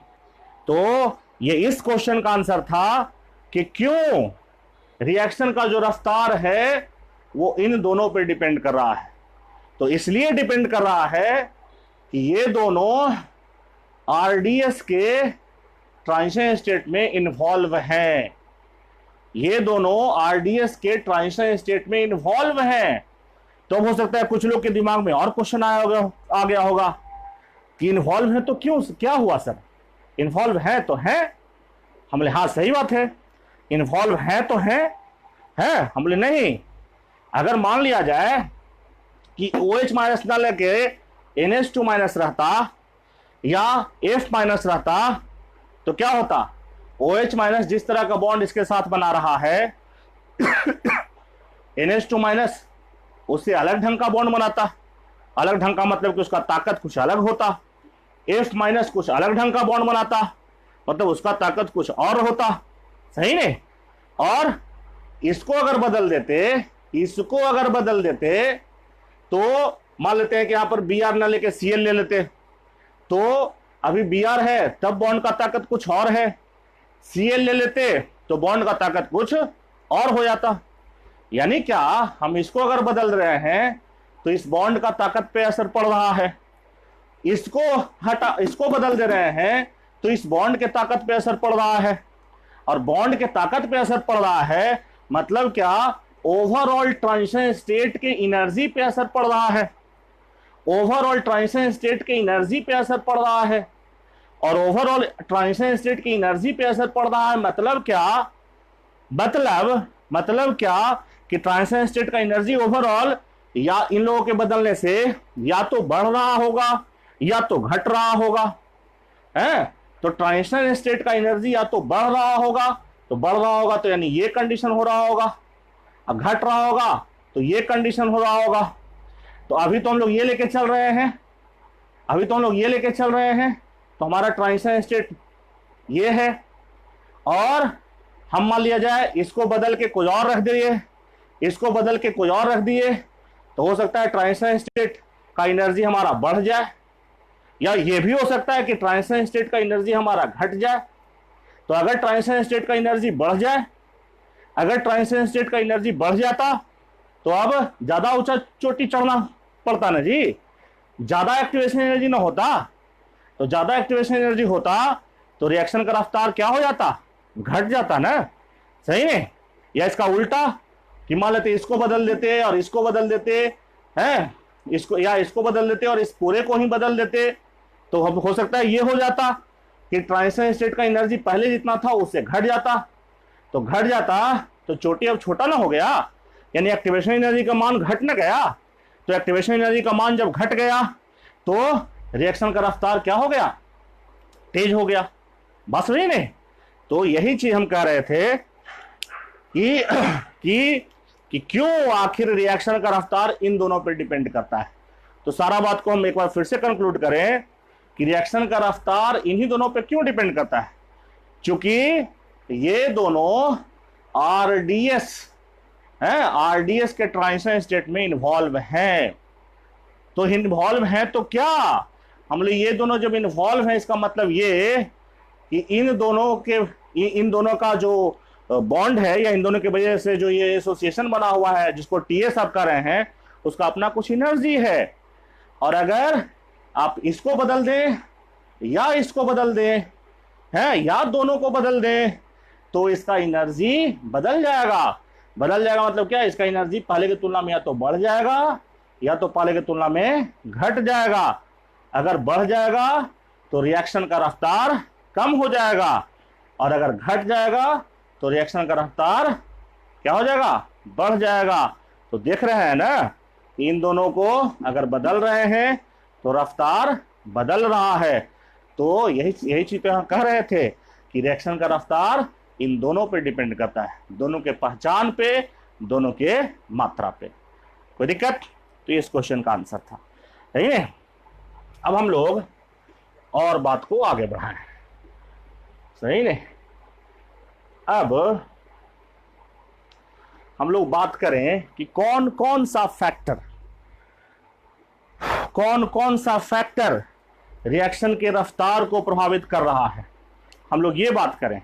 तो ये इस क्वेश्चन का आंसर था कि क्यों रिएक्शन का जो रफ्तार है वो इन दोनों पर डिपेंड कर रहा है। तो इसलिए डिपेंड कर रहा है कि ये दोनों आरडीएस के ट्रांजिशन स्टेट में इन्वॉल्व हैं। ये दोनों आरडीएस के ट्रांजिशन स्टेट में इन्वॉल्व हैं। तो हो सकता है कुछ लोग के दिमाग में और क्वेश्चन आ गया होगा कि इन्वॉल्व है तो क्यों, क्या हुआ सर? इन्वॉल्व है तो है। हम बोले हाँ सही बात है, इन्वॉल्व है तो है। हम बोले नहीं, अगर मान लिया जाए कि OH माइनस ना लेके NH2 माइनस रहता या F माइनस रहता तो क्या होता? OH माइनस जिस तरह का बॉन्ड इसके साथ बना रहा है NH2 माइनस उससे अलग ढंग का बॉन्ड बनाता। अलग ढंग का मतलब कि उसका ताकत कुछ अलग होता। F माइनस कुछ अलग ढंग का बॉन्ड बनाता, मतलब उसका ताकत कुछ और होता। सही नहीं? और इसको अगर बदल देते तो मान लेते हैं कि यहां पर Br ना लेके Cl ले लेते, तो अभी Br है तब बॉन्ड का ताकत कुछ और है। Cl ले लेते तो बॉन्ड का ताकत कुछ और हो जाता। यानी क्या, हम इसको अगर बदल रहे हैं तो इस बॉन्ड का ताकत पे असर पड़ रहा है, इसको बदल दे रहे हैं तो इस बॉन्ड के ताकत पे असर पड़ रहा है। और बॉन्ड के ताकत पे असर पड़ रहा है मतलब क्या, ओवरऑल ट्रांजिशन स्टेट के एनर्जी पे असर पड़ रहा है। ओवरऑल ट्रांजिशन स्टेट के एनर्जी पे असर पड़ रहा है। और ओवरऑल ट्रांजिशन स्टेट की एनर्जी पे असर पड़ रहा है मतलब क्या, मतलब क्या कि ट्रांजिशन स्टेट का एनर्जी ओवरऑल या इन लोगों के बदलने से या तो बढ़ रहा होगा या तो घट रहा होगा। तो ट्रांजिशन स्टेट का एनर्जी या तो बढ़ रहा होगा तो यानी ये कंडीशन हो रहा होगा, और घट रहा होगा तो ये कंडीशन हो रहा होगा। तो अभी तो हम लोग ये लेके चल रहे हैं, तो हमारा ट्रांजिशन स्टेट ये है। और हम मान लिया जाए इसको बदल के कुछ और रख दिए, तो हो सकता है ट्रांजिशन स्टेट का एनर्जी हमारा बढ़ जाए, या ये भी हो सकता है कि ट्रांजिशन स्टेट का एनर्जी हमारा घट जाए। तो अगर ट्रांजिशन स्टेट का एनर्जी बढ़ जाता तो अब ज्यादा ऊंचा चोटी चढ़ना पड़ता ना जी, ज्यादा एक्टिवेशन एनर्जी ना होता। तो ज्यादा एक्टिवेशन एनर्जी होता तो रिएक्शन का रफ्तार क्या हो जाता, घट जाता ना। सही है? या इसका उल्टा कि मान लेते इसको बदल देते और इसको बदल देते हैं, इसको बदल देते और इस पूरे को ही बदल देते, तो हो सकता है ये हो जाता कि ट्रांजिशन स्टेट का एनर्जी पहले जितना था उससे घट जाता। तो चोटी अब छोटा ना हो गया, यानी एक्टिवेशन एनर्जी का मान घट ना गया। तो एक्टिवेशन एनर्जी का मान जब घट गया तो रिएक्शन का रफ्तार क्या हो गया, तेज हो गया। बस वही नहीं, तो यही चीज हम कह रहे थे कि क्यों आखिर रिएक्शन का रफ्तार इन दोनों पर डिपेंड करता है। तो सारा बात को हम एक बार फिर से कंक्लूड करें कि रिएक्शन का रफ्तार इन्हीं दोनों पे क्यों डिपेंड करता है, क्योंकि ये दोनों आरडीएस के ट्रांजिशन स्टेट में इन्वॉल्व हैं। तो इन्वॉल्व हैं तो क्या, हम लोग ये दोनों जब इन्वॉल्व हैं इसका मतलब ये कि इन दोनों का जो बॉन्ड है या इन दोनों की वजह से जो ये एसोसिएशन बना हुआ है जिसको टीएस आप कर रहे हैं, उसका अपना कुछ एनर्जी है। और अगर आप इसको बदल दें या इसको बदल दें या दोनों को बदल दें तो इसका एनर्जी बदल जाएगा मतलब क्या, इसका एनर्जी पहले की तुलना में या तो बढ़ जाएगा या तो पहले की तुलना में घट जाएगा। अगर बढ़ जाएगा तो रिएक्शन का रफ्तार कम हो जाएगा, और अगर घट जाएगा तो रिएक्शन का रफ्तार क्या हो जाएगा, बढ़ जाएगा। तो देख रहे हैं ना, इन दोनों को अगर बदल रहे हैं तो रफ्तार बदल रहा है। तो यही चीज पे हम कह रहे थे कि रिएक्शन का रफ्तार इन दोनों पे डिपेंड करता है, दोनों के पहचान पे, दोनों के मात्रा पे। कोई दिक्कत? तो ये इस क्वेश्चन का आंसर था। सही है। अब हम लोग और बात को आगे बढ़ाएं, सही नहीं। अब हम लोग बात करें कि कौन कौन सा फैक्टर रिएक्शन के रफ्तार को प्रभावित कर रहा है, हम लोग ये बात करें।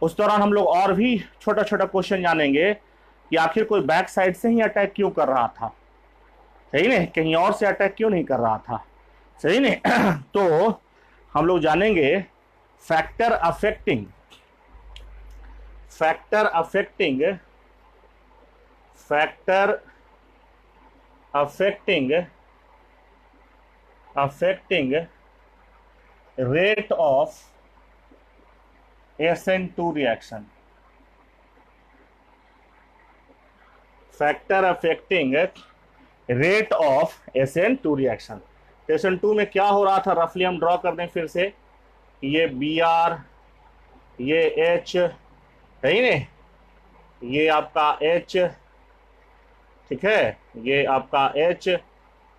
उस दौरान हम लोग और भी छोटा छोटा क्वेश्चन जानेंगे कि आखिर कोई बैक साइड से ही अटैक क्यों कर रहा था, सही नहीं, कहीं और से अटैक क्यों नहीं कर रहा था, सही नहीं। तो हम लोग जानेंगे factor affecting rate of SN2 reaction, factor affecting rate of SN2 reaction. SN2 में क्या हो रहा था, रफली हम ड्रॉ कर दें फिर से, ये Br, ये H, सही नहीं, ये आपका H, ठीक है, ये आपका H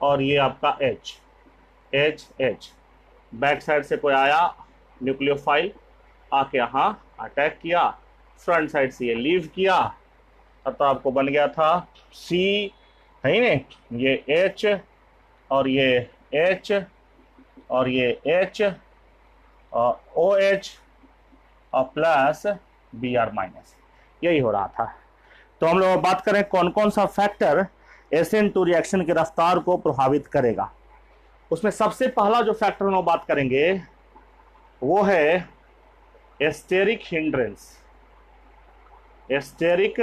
और ये आपका H। बैक साइड से कोई आया न्यूक्लियोफाइल, आके यहाँ अटैक किया, फ्रंट साइड से ये लीव किया, तब तो आपको बन गया था C, है नहीं, ये H और ये H और ये H और OH और प्लस Br माइनस, यही हो रहा था। तो हम लोग बात करें कौन कौन सा फैक्टर SN2 रिएक्शन की रफ्तार को प्रभावित करेगा। उसमें सबसे पहला जो फैक्टर हम बात करेंगे वो है स्टेरिक हिंड्रेंस। स्टेरिक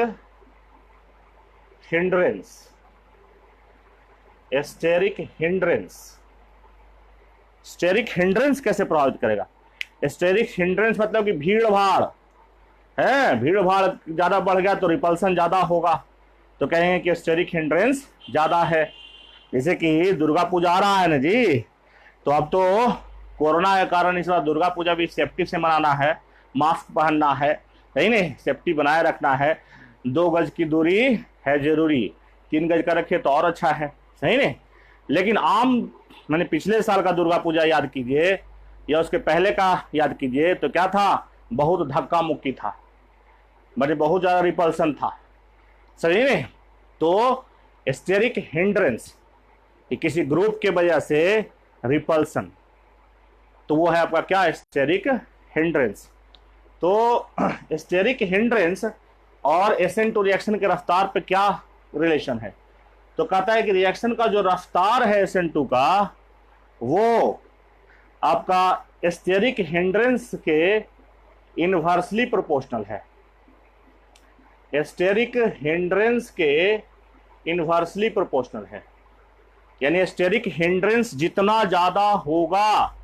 हिंड्रेंस कैसे प्रभावित करेगा? स्टेरिक हिंड्रेंस मतलब कि भीड़ भाड़ है, भीड़ भाड़ ज्यादा बढ़ गया तो रिपल्सन ज्यादा होगा, तो कहेंगे कि स्टेरिक हिंड्रेंस ज्यादा है। जैसे कि दुर्गा पूजा आ रहा है ना जी, तो अब तो कोरोना के कारण इस बार दुर्गा पूजा भी सेफ्टी से मनाना है, मास्क पहनना है, सही नहीं, सेफ्टी बनाए रखना है, 2 गज की दूरी है जरूरी, 3 गज का रखे तो और अच्छा है, सही नहीं। लेकिन मैंने पिछले साल का दुर्गा पूजा याद कीजिए या उसके पहले का याद कीजिए, तो क्या था, बहुत धक्का मुक्की था, मतलब बहुत ज़्यादा रिपल्सन था, सही नहीं। तो स्टेरिक हिंड्रेंस किसी ग्रुप के वजह से रिपल्सन, तो वो है आपका क्या, स्टेरिक हिंड्रेंस। तो स्टेरिक हिंड्रेंस और SN2 रिएक्शन के रफ्तार पे क्या रिलेशन है? तो कहता है कि रिएक्शन का जो रफ्तार है SN2 का, वो आपका स्टेरिक हिंड्रेंस के इनवर्सली प्रोपोर्शनल है। स्टेरिक हिंड्रेंस के इनवर्सली प्रोपोर्शनल है, यानी स्टेरिक हिंड्रेंस जितना ज्यादा होगा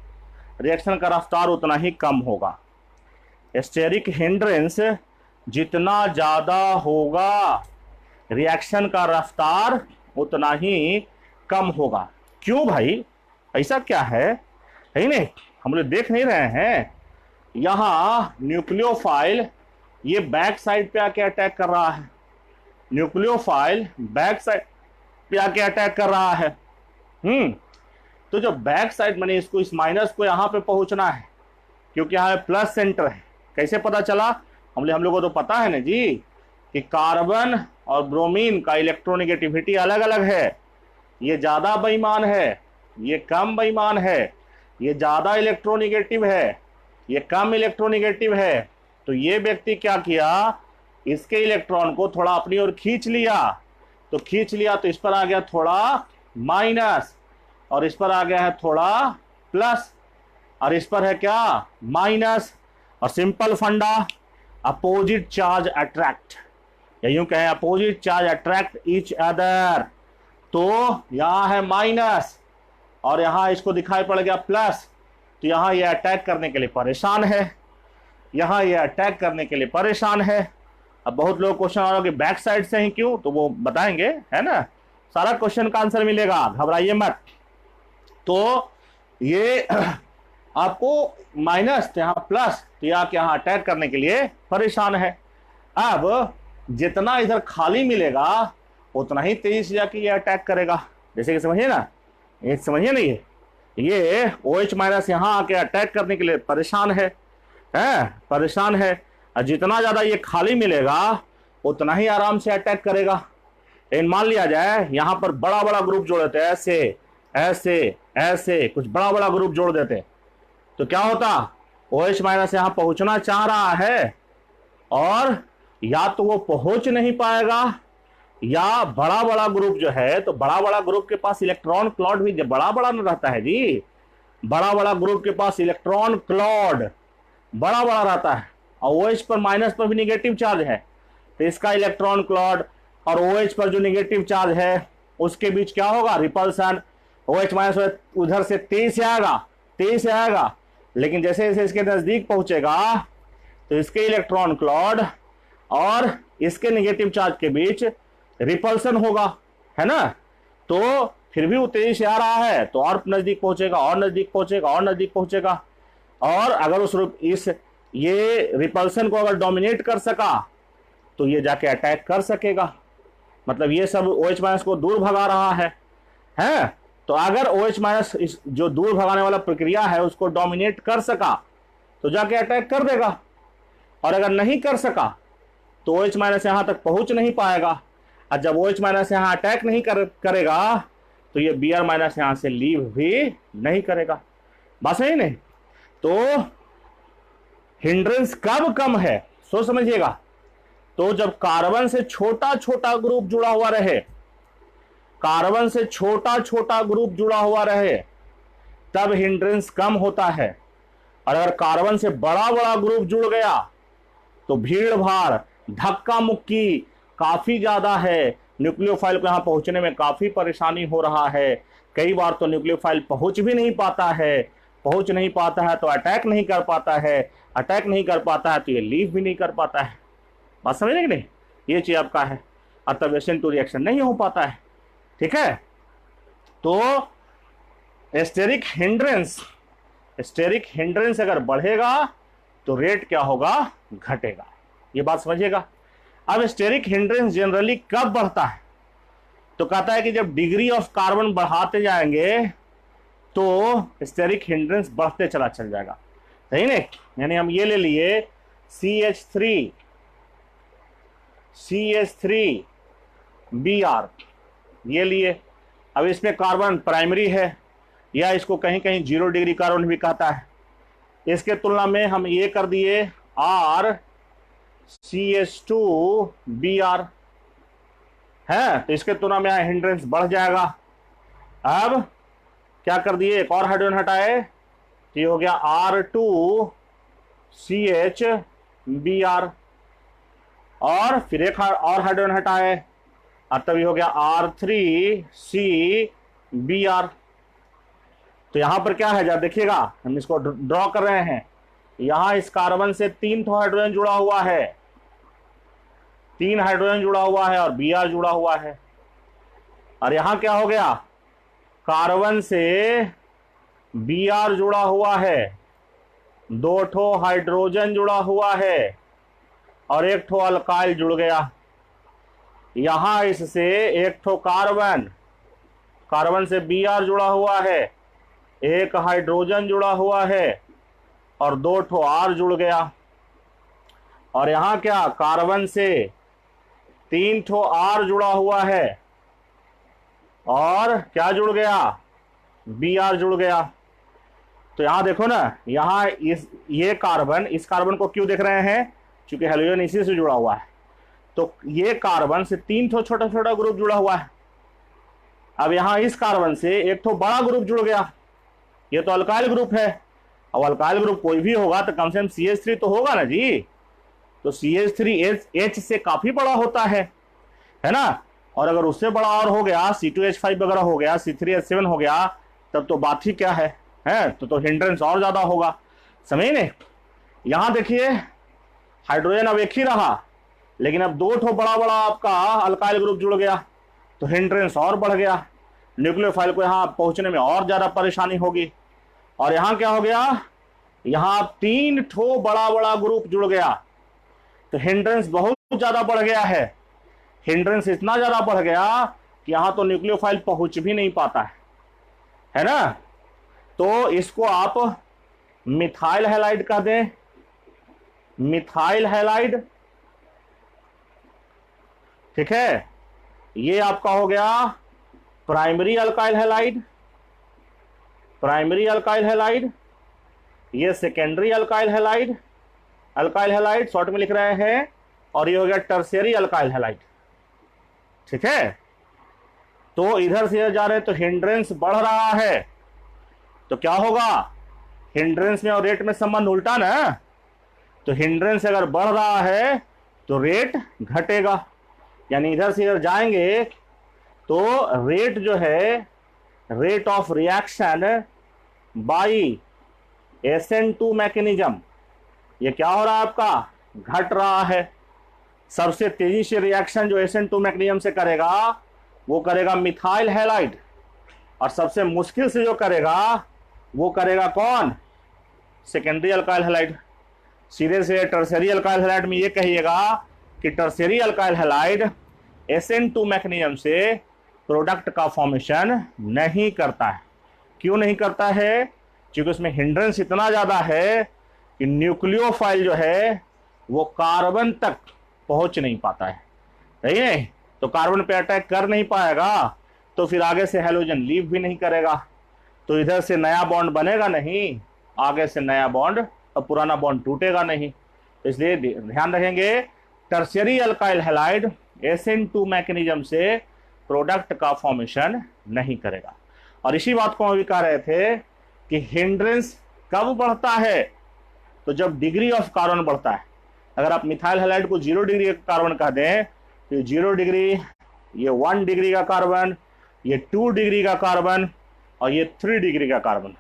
रिएक्शन का रफ्तार उतना ही कम होगा। स्टेरिक हिंड्रेंस जितना ज्यादा होगा रिएक्शन का रफ्तार उतना ही कम होगा। क्यों भाई, ऐसा क्या है नहीं, हम लोग देख नहीं रहे हैं, यहां न्यूक्लियोफाइल ये बैक साइड पे आके अटैक कर रहा है, न्यूक्लियोफाइल बैक साइड पे आके अटैक कर रहा है। तो जो बैक साइड माने इसको, इस माइनस को यहां पे पहुंचना है, क्योंकि यहाँ प्लस सेंटर है। कैसे पता चला? हम लोगों को तो पता है ना जी कि कार्बन और ब्रोमीन का इलेक्ट्रोनेगेटिविटी अलग अलग है, ये ज्यादा बेईमान है, ये कम बेईमान है, ये ज्यादा इलेक्ट्रोनेगेटिव है, ये कम इलेक्ट्रोनेगेटिव है। तो ये व्यक्ति क्या किया, इसके इलेक्ट्रॉन को थोड़ा अपनी ओर खींच लिया, तो इस पर आ गया थोड़ा माइनस, और इस पर आ गया है थोड़ा प्लस, और इस पर है क्या, माइनस। और सिंपल फंडा, अपोजिट चार्ज अट्रैक्ट, या यूं कहें opposite charge attract each other. तो यहां है माइनस और यहां इसको दिखाई पड़ गया प्लस, तो यहां ये अटैक करने के लिए परेशान है, यहां ये अटैक करने के लिए परेशान है। अब बहुत लोग क्वेश्चन आ रहे हो कि बैक साइड से ही क्यों, तो वो बताएंगे, है ना, सारा क्वेश्चन का आंसर मिलेगा, घबराइए मत। तो ये आपको माइनस, तो यहाँ प्लस, तो यहाँ अटैक करने के लिए परेशान है। अब जितना इधर खाली मिलेगा उतना ही तेजी से जाके ये अटैक करेगा। जैसे कि समझिए ना, ये समझिए नहीं है, ये OH माइनस यहाँ आके अटैक करने के लिए परेशान है परेशान है। और जितना ज्यादा ये खाली मिलेगा उतना ही आराम से अटैक करेगा। लेकिन मान लिया जाए यहाँ पर बड़ा बड़ा ग्रुप जोड़ देते, ऐसे ऐसे ऐसे कुछ बड़ा बड़ा ग्रुप जोड़ देते, तो क्या होता, OH माइनस यहाँ पहुंचना चाह रहा है और या तो वो पहुंच नहीं पाएगा, या बड़ा बड़ा ग्रुप जो है, तो बड़ा बड़ा ग्रुप के पास इलेक्ट्रॉन क्लॉड भी बड़ा बड़ा न रहता है जी। बड़ा बड़ा ग्रुप के पास इलेक्ट्रॉन क्लॉड बड़ा बड़ा रहता है, और OH पर माइनस पर भी निगेटिव चार्ज है, तो इसका इलेक्ट्रॉन क्लॉड और OH पर जो निगेटिव चार्ज है उसके बीच क्या होगा, रिपल्सन। OH माइनस उधर से तेज से आएगा, लेकिन जैसे जैसे इसके नजदीक पहुंचेगा तो इसके इलेक्ट्रॉन क्लॉड और इसके निगेटिव चार्ज के बीच रिपल्सन होगा, है ना। तो फिर भी वो तेजी से आ रहा है तो और नजदीक पहुंचेगा और नजदीक पहुंचेगा और नजदीक पहुंचेगा, और अगर इस ये रिपल्सन को अगर डोमिनेट कर सका तो ये जाके अटैक कर सकेगा। मतलब ये सब OH माइनस को दूर भगा रहा है। तो अगर OH माइनस इस जो दूर भगाने वाला प्रक्रिया है उसको डोमिनेट कर सका तो जाके अटैक कर देगा, और अगर नहीं कर सका तो OH माइनस यहां तक पहुंच नहीं पाएगा, और जब OH माइनस यहां अटैक नहीं करेगा तो ये Br माइनस यहां से लीव भी नहीं करेगा। बस यही नहीं, तो हिंड्रेंस कब कम है सो समझिएगा, तो जब कार्बन से छोटा छोटा ग्रुप जुड़ा हुआ रहे, कार्बन से छोटा छोटा ग्रुप जुड़ा हुआ रहे तब हिंड्रेंस कम होता है। और अगर कार्बन से बड़ा बड़ा ग्रुप जुड़ गया तो भीड़ भाड़ धक्का मुक्की काफी ज्यादा है, न्यूक्लियोफाइल को यहां पहुंचने में काफी परेशानी हो रहा है। कई बार तो न्यूक्लियोफाइल पहुंच नहीं पाता है तो अटैक नहीं कर पाता है, अटैक नहीं कर पाता है तो ये लीव भी नहीं कर पाता है। बात समझ रहे कि नहीं, ये चीज आपका है, और तब एशन टू रिएक्शन नहीं हो पाता है। ठीक है, तो स्टेरिक हिंड्रेंस अगर बढ़ेगा तो रेट क्या होगा, घटेगा। ये बात समझिएगा। अब स्टेरिक हिंड्रेंस जनरली कब बढ़ता है, तो कहता है कि जब डिग्री ऑफ कार्बन बढ़ाते जाएंगे तो स्टेरिक हिंड्रेंस बढ़ते चल जाएगा। सही नहीं, यानी हम ये ले लिए CH3Br ये लिए। अब इसमें कार्बन प्राइमरी है, या इसको कहीं कहीं 0 डिग्री कार्बन भी कहता है। इसके तुलना में हम ये कर दिए RCH2Br है, तो इसके तुलना में हिंड्रेंस बढ़ जाएगा। अब क्या कर दिए, एक और हाइड्रोजन हटाए, तो ये हो गया R2CHBr, और फिर एक और हाइड्रोजन हटाए और तब ये हो गया R3CBr। तो यहां पर क्या है, जरा देखिएगा, हम इसको ड्रॉ कर रहे हैं। यहां इस कार्बन से 3 हाइड्रोजन जुड़ा हुआ है, 3 हाइड्रोजन जुड़ा हुआ है और Br जुड़ा हुआ है। और यहां क्या हो गया, कार्बन से Br जुड़ा हुआ है, 2 हाइड्रोजन जुड़ा हुआ है और 1 अल्काइल जुड़ गया। यहां इससे 1 कार्बन से Br जुड़ा हुआ है, 1 हाइड्रोजन जुड़ा हुआ है और 2 R जुड़ गया। और यहां क्या, कार्बन से 3 R जुड़ा हुआ है और क्या जुड़ गया, Br जुड़ गया। तो यहां देखो ना, यहां ये कार्बन, इस कार्बन को क्यों देख रहे हैं, क्योंकि हेलोजन इसी से जुड़ा हुआ है। तो ये कार्बन से 3 छोटा छोटा ग्रुप जुड़ा हुआ है। अब यहां इस कार्बन से 1 बड़ा ग्रुप जुड़ गया, ये तो अल्काइल ग्रुप है। अब अल्काइल ग्रुप कोई भी होगा तो कम से कम CH3 तो होगा ना जी, तो CH3H से काफी बड़ा होता है ना। और अगर उससे बड़ा और हो गया, C2H5 वगैरह हो गया, C3H7 हो गया, तब तो बात ही क्या है तो हिंड्रेंस और ज्यादा होगा। समझे नहीं, यहां देखिए हाइड्रोजन अब एक ही रहा, लेकिन अब 2 बड़ा बड़ा आपका अल्काइल ग्रुप जुड़ गया तो हिंड्रेंस और बढ़ गया, न्यूक्लियोफाइल को यहां पहुंचने में और ज्यादा परेशानी होगी। और यहां क्या हो गया, यहां 3 बड़ा बड़ा ग्रुप जुड़ गया तो हिंड्रेंस बहुत ज्यादा बढ़ गया है। हिंड्रेंस इतना ज्यादा बढ़ गया कि यहां तो न्यूक्लियोफाइल पहुंच भी नहीं पाता है। है ना। तो इसको आप मिथाइल हैलाइड कह दें, मिथाइल हैलाइड, ठीक है। ये आपका हो गया primary alkyl halide, primary alkyl halide. ये secondary alkyl halide, alkyl halide short में लिख रहे हैं। और ये हो गया टर्शियरी अल्काइल हैलाइड, ठीक है। तो इधर से जा रहे हैं तो हिंड्रेंस बढ़ रहा है, तो क्या होगा, हिंड्रेंस में और रेट में संबंध उल्टा ना। तो हिंड्रेंस अगर बढ़ रहा है तो रेट घटेगा, यानी इधर से इधर जाएंगे तो रेट जो है, rate of reaction by SN2 mechanism, ये क्या हो रहा है आपका, घट रहा है। सबसे तेजी से रिएक्शन जो SN2 मैकेनिज्म से करेगा वो करेगा मिथाइल हैलाइड, और सबसे मुश्किल से जो करेगा वो करेगा कौन, सेकेंडरी अल्काइल हैलाइड। सीधे से टर्शियरी अल्काइल हैलाइड में ये कहिएगा कि tertiary alkyl halide SN2 mechanism से प्रोडक्ट का फॉर्मेशन नहीं करता है। क्यों नहीं करता है, क्योंकि उसमें हिंड्रेंस इतना ज़्यादा है कि न्यूक्लियोफाइल जो है वो कार्बन तक पहुंच नहीं पाता है, सही है। तो कार्बन पे अटैक कर नहीं पाएगा, तो फिर आगे से हैलोजन लीव भी नहीं करेगा, तो इधर से नया बॉन्ड बनेगा नहीं, आगे से नया बॉन्ड और पुराना बॉन्ड टूटेगा नहीं। तो इसलिए ध्यान रखेंगे, tertiary alkyl halide SN2 mechanism से प्रोडक्ट का फॉर्मेशन नहीं करेगा। और इसी बात को हम भी कह रहे थे कि हिंड्रेंस कब बढ़ता है, तो जब डिग्री ऑफ कार्बन बढ़ता है। अगर आप मिथाइल हैलाइड को 0 डिग्री का कार्बन कह दें तो 0 डिग्री, ये 1 डिग्री का कार्बन, ये 2 डिग्री का कार्बन, और ये 3 डिग्री का कार्बन।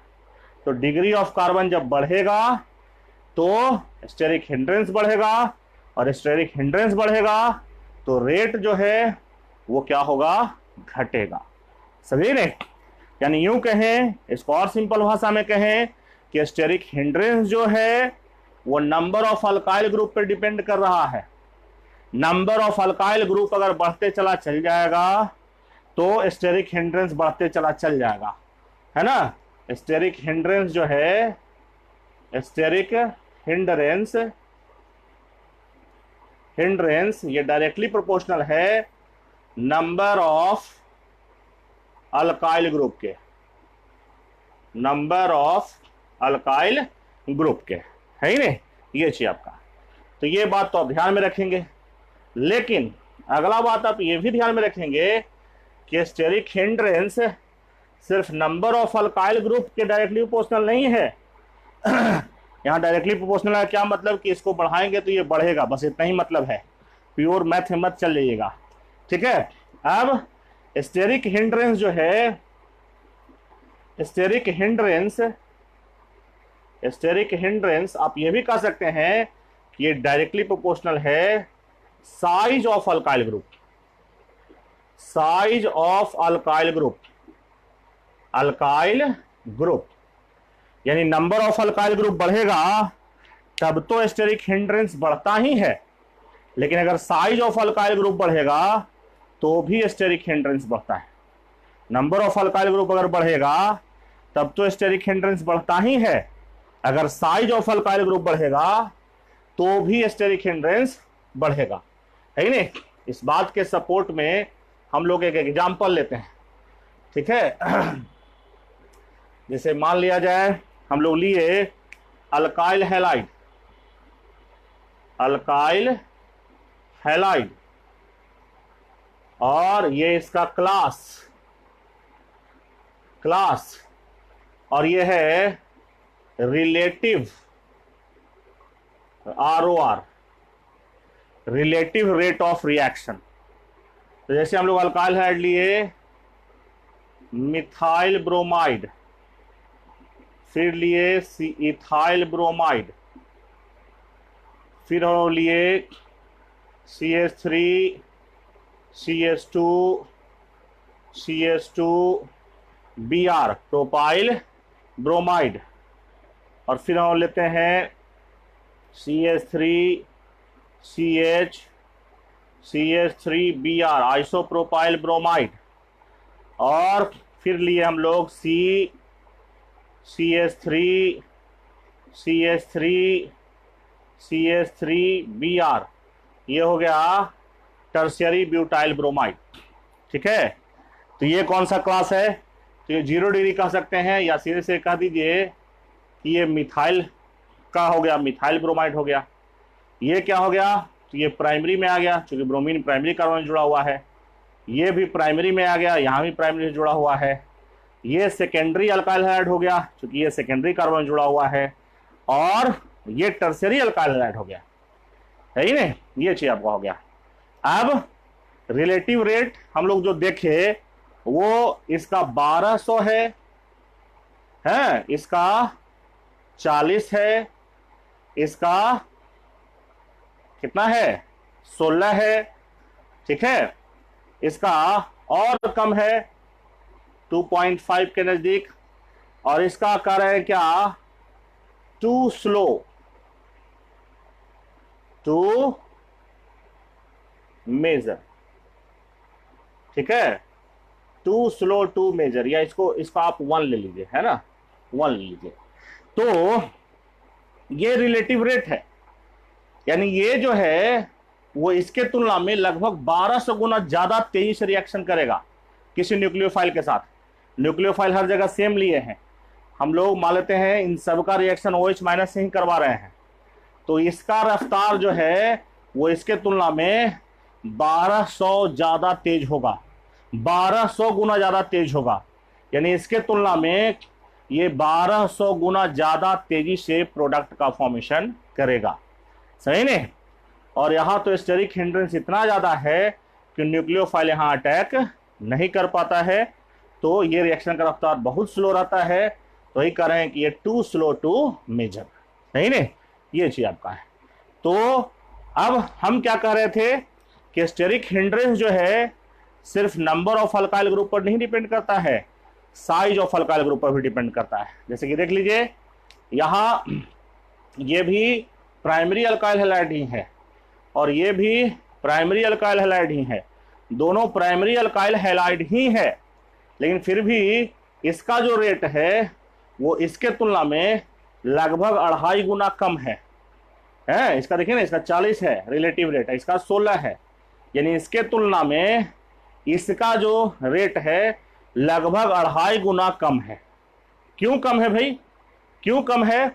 तो डिग्री ऑफ कार्बन जब बढ़ेगा तो स्टेरिक हिंड्रेंस बढ़ेगा, और स्टेरिक हिंड्रेंस बढ़ेगा तो रेट जो है वो क्या होगा, घटेगा। सभी ने, यानी यूं कहें, इसको और सिंपल भाषा में कहें कि स्टेरिक हिंड्रेंस जो है वो नंबर ऑफ अल्काइल ग्रुप पर डिपेंड कर रहा है। नंबर ऑफ अल्काइल ग्रुप अगर बढ़ते चला चल जाएगा तो स्टेरिक हिंड्रेंस बढ़ते चला चल जाएगा, है ना। स्टेरिक हिंड्रेंस जो है, स्टेरिक हिंड्रेंस, हिंड्रेंस ये डायरेक्टली प्रोपोर्शनल है नंबर ऑफ अल्काइल ग्रुप के, नंबर ऑफ अल्काइल ग्रुप के, है ही नहीं, ये चाहिए आपका। तो ये बात तो आप ध्यान में रखेंगे। लेकिन अगला बात आप ये भी ध्यान में रखेंगे कि स्टेरिक हिंड्रेंस सिर्फ नंबर ऑफ अल्काइल ग्रुप के डायरेक्टली प्रोपोर्शनल नहीं है। यहाँ डायरेक्टली प्रोपोर्शनल है, क्या मतलब कि इसको बढ़ाएंगे तो ये बढ़ेगा, बस इतना ही मतलब है। प्योर मैथ में मत चल जाइएगा, ठीक है। अब स्टेरिक हिंड्रेंस जो है, स्टेरिक हिंड्रेंस, स्टेरिक हिंड्रेंस आप ये भी कह सकते हैं कि ये डायरेक्टली प्रोपोर्शनल है size of alkyl group, size of alkyl group, alkyl group. यानी नंबर ऑफ अल्काइल ग्रुप बढ़ेगा तब तो स्टेरिक हिंड्रेंस बढ़ता ही है, लेकिन अगर साइज ऑफ अल्काइल ग्रुप बढ़ेगा तो भी स्टेरिक हिंड्रेंस बढ़ता है। नंबर ऑफ अल्काइल ग्रुप अगर बढ़ेगा तब तो स्टेरिक हिंड्रेंस बढ़ता ही है, अगर साइज ऑफ अल्काइल ग्रुप बढ़ेगा तो भी स्टेरिक हिंड्रेंस बढ़ेगा, है नहीं। इस बात के सपोर्ट में हम लोग एक एग्जांपल लेते हैं, ठीक है। जैसे मान लिया जाए हम लोग लिए अल्काइल हैलाइड, अल्काइल हैलाइड, और ये इसका क्लास, क्लास, और ये है relative ROR, relative rate of reaction. तो जैसे हम लोग अल्काइल हैलाइड लिए मिथाइल ब्रोमाइड, फिर लिए इथाइल ब्रोमाइड, फिर हम लिए CH3 CH2 CH2 Br propyl bromide, और फिर हम लेते हैं CH3 CH CH3 Br isopropyl bromide, और फिर लिए हम लोग CH3 CH3Br, ये हो गया टर्शियरी ब्यूटाइल ब्रोमाइड। ठीक है, तो ये कौन सा क्लास है? तो ये 0 डिग्री कह सकते हैं, या सीधे से कह दीजिए कि ये मिथाइल का हो गया, मिथाइल ब्रोमाइड हो गया। ये क्या हो गया? तो ये प्राइमरी में आ गया, क्योंकि ब्रोमीन प्राइमरी कार्बन जुड़ा हुआ है। ये भी प्राइमरी में आ गया, यहाँ भी प्राइमरी से जुड़ा हुआ है। ये सेकेंडरी अल्काइल हैलाइड हो गया, क्योंकि ये सेकेंडरी कार्बन जुड़ा हुआ है। और ये टर्शियरी अल्काइल हैलाइड हो गया, है ही नहीं? ये चीज आपका हो गया। अब रिलेटिव रेट हम लोग जो देखे वो इसका 1200 है, इसका 40 है, इसका कितना है? 16 है। ठीक है, इसका और कम है 2.5 के नजदीक, और इसका कह रहे हैं क्या? Too slow to measure. ठीक है, टू स्लो टू मेजर, या इसको आप 1 ले लीजिए, है ना, 1 ले लीजिए। तो ये रिलेटिव रेट है, यानी ये जो है वो इसके तुलना में लगभग 1200 गुना ज्यादा तेजी से रिएक्शन करेगा किसी न्यूक्लियोफाइल के साथ। न्यूक्लियोफाइल हर जगह सेम लिए हैं, हम लोग मान लेते हैं इन सबका रिएक्शन OH माइनस से ही करवा रहे हैं, तो इसका रफ्तार जो है वो इसके तुलना में 1200 ज्यादा तेज होगा, 1200 गुना ज्यादा तेज होगा। यानी इसके तुलना में ये 1200 गुना ज्यादा तेजी से प्रोडक्ट का फॉर्मेशन करेगा, सही नहीं? और यहां तो स्टेरिक हिंड्रेंस इतना ज्यादा है कि न्यूक्लियोफाइल यहां अटैक नहीं कर पाता है, तो ये रिएक्शन का रफ्तार बहुत स्लो रहता है। तो ही कह रहे हैं कि ये टू स्लो टू मेजर, सही नहीं? ये चीज आपका है। तो अब हम क्या कह रहे थे कि स्टेरिक हिंड्रेंस जो है सिर्फ नंबर ऑफ अल्काइल ग्रुप पर नहीं डिपेंड करता है, साइज ऑफ अल्काइल ग्रुप पर भी डिपेंड करता है। जैसे कि देख लीजिए, यहां ये भी प्राइमरी अल्काइल हैलाइड ही है और ये भी प्राइमरी अल्काइल हैलाइड ही है, दोनों प्राइमरी अल्काइल हैलाइड ही है, लेकिन फिर भी इसका जो रेट है वो इसके तुलना में लगभग 2.5 गुना कम है। इसका देखिए ना, इसका 40 है रिलेटिव रेट, इसका 16 है, यानी इसके तुलना में इसका जो रेट है लगभग 2.5 गुना कम है। क्यों कम है भाई? क्यों कम है?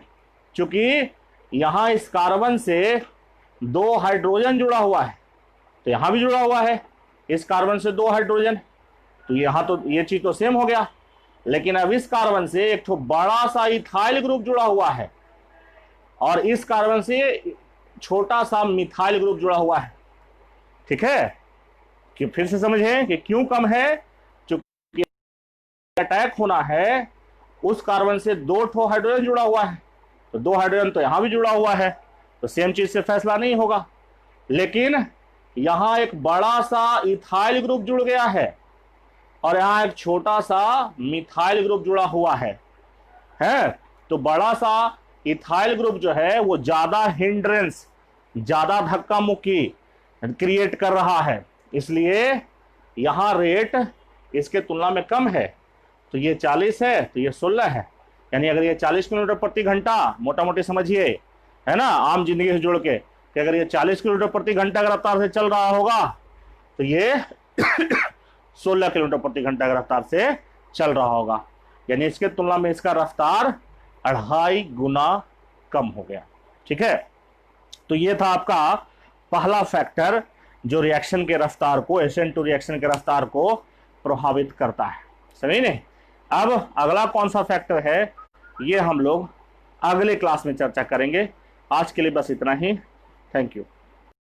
क्योंकि यहां इस कार्बन से 2 हाइड्रोजन जुड़ा हुआ है, तो यहां भी जुड़ा हुआ है इस कार्बन से 2 हाइड्रोजन, तो यहां तो ये चीज तो सेम हो गया। लेकिन अब इस कार्बन से एक तो बड़ा सा इथाइल ग्रुप जुड़ा हुआ है और इस कार्बन से छोटा सा मिथाइल ग्रुप जुड़ा हुआ है। ठीक है, कि फिर से समझें कि क्यों कम है? क्योंकि अटैक होना है उस कार्बन से 2 हाइड्रोजन जुड़ा हुआ है, तो 2 हाइड्रोजन तो यहां भी जुड़ा हुआ है, तो सेम चीज से फैसला नहीं होगा। लेकिन यहां एक बड़ा सा इथाइल ग्रुप जुड़ गया है और यहां एक छोटा सा मिथाइल ग्रुप जुड़ा हुआ है, तो बड़ा सा इथाइल ग्रुप जो है वो ज्यादा हिंड्रेंस, ज्यादा धक्का मुक्की क्रिएट कर रहा है, इसलिए यहां रेट इसके तुलना में कम है। तो ये 40 है तो ये 16 है, यानी अगर ये 40 किलोमीटर प्रति घंटा, मोटा मोटी समझिए, है ना, आम जिंदगी से जोड़ के, कि अगर ये 40 किलोमीटर प्रति घंटा की रफ्तार से चल रहा होगा तो ये 16 किलोमीटर प्रति घंटा की रफ्तार से चल रहा होगा, यानी इसके तुलना में इसका रफ्तार 2.5 गुना कम हो गया। ठीक है, तो ये था आपका पहला फैक्टर जो रिएक्शन के रफ्तार को, SN2 रिएक्शन के रफ्तार को प्रभावित करता है, समझे नहीं? अब अगला कौन सा फैक्टर है ये हम लोग अगले क्लास में चर्चा करेंगे। आज के लिए बस इतना ही। Thank you.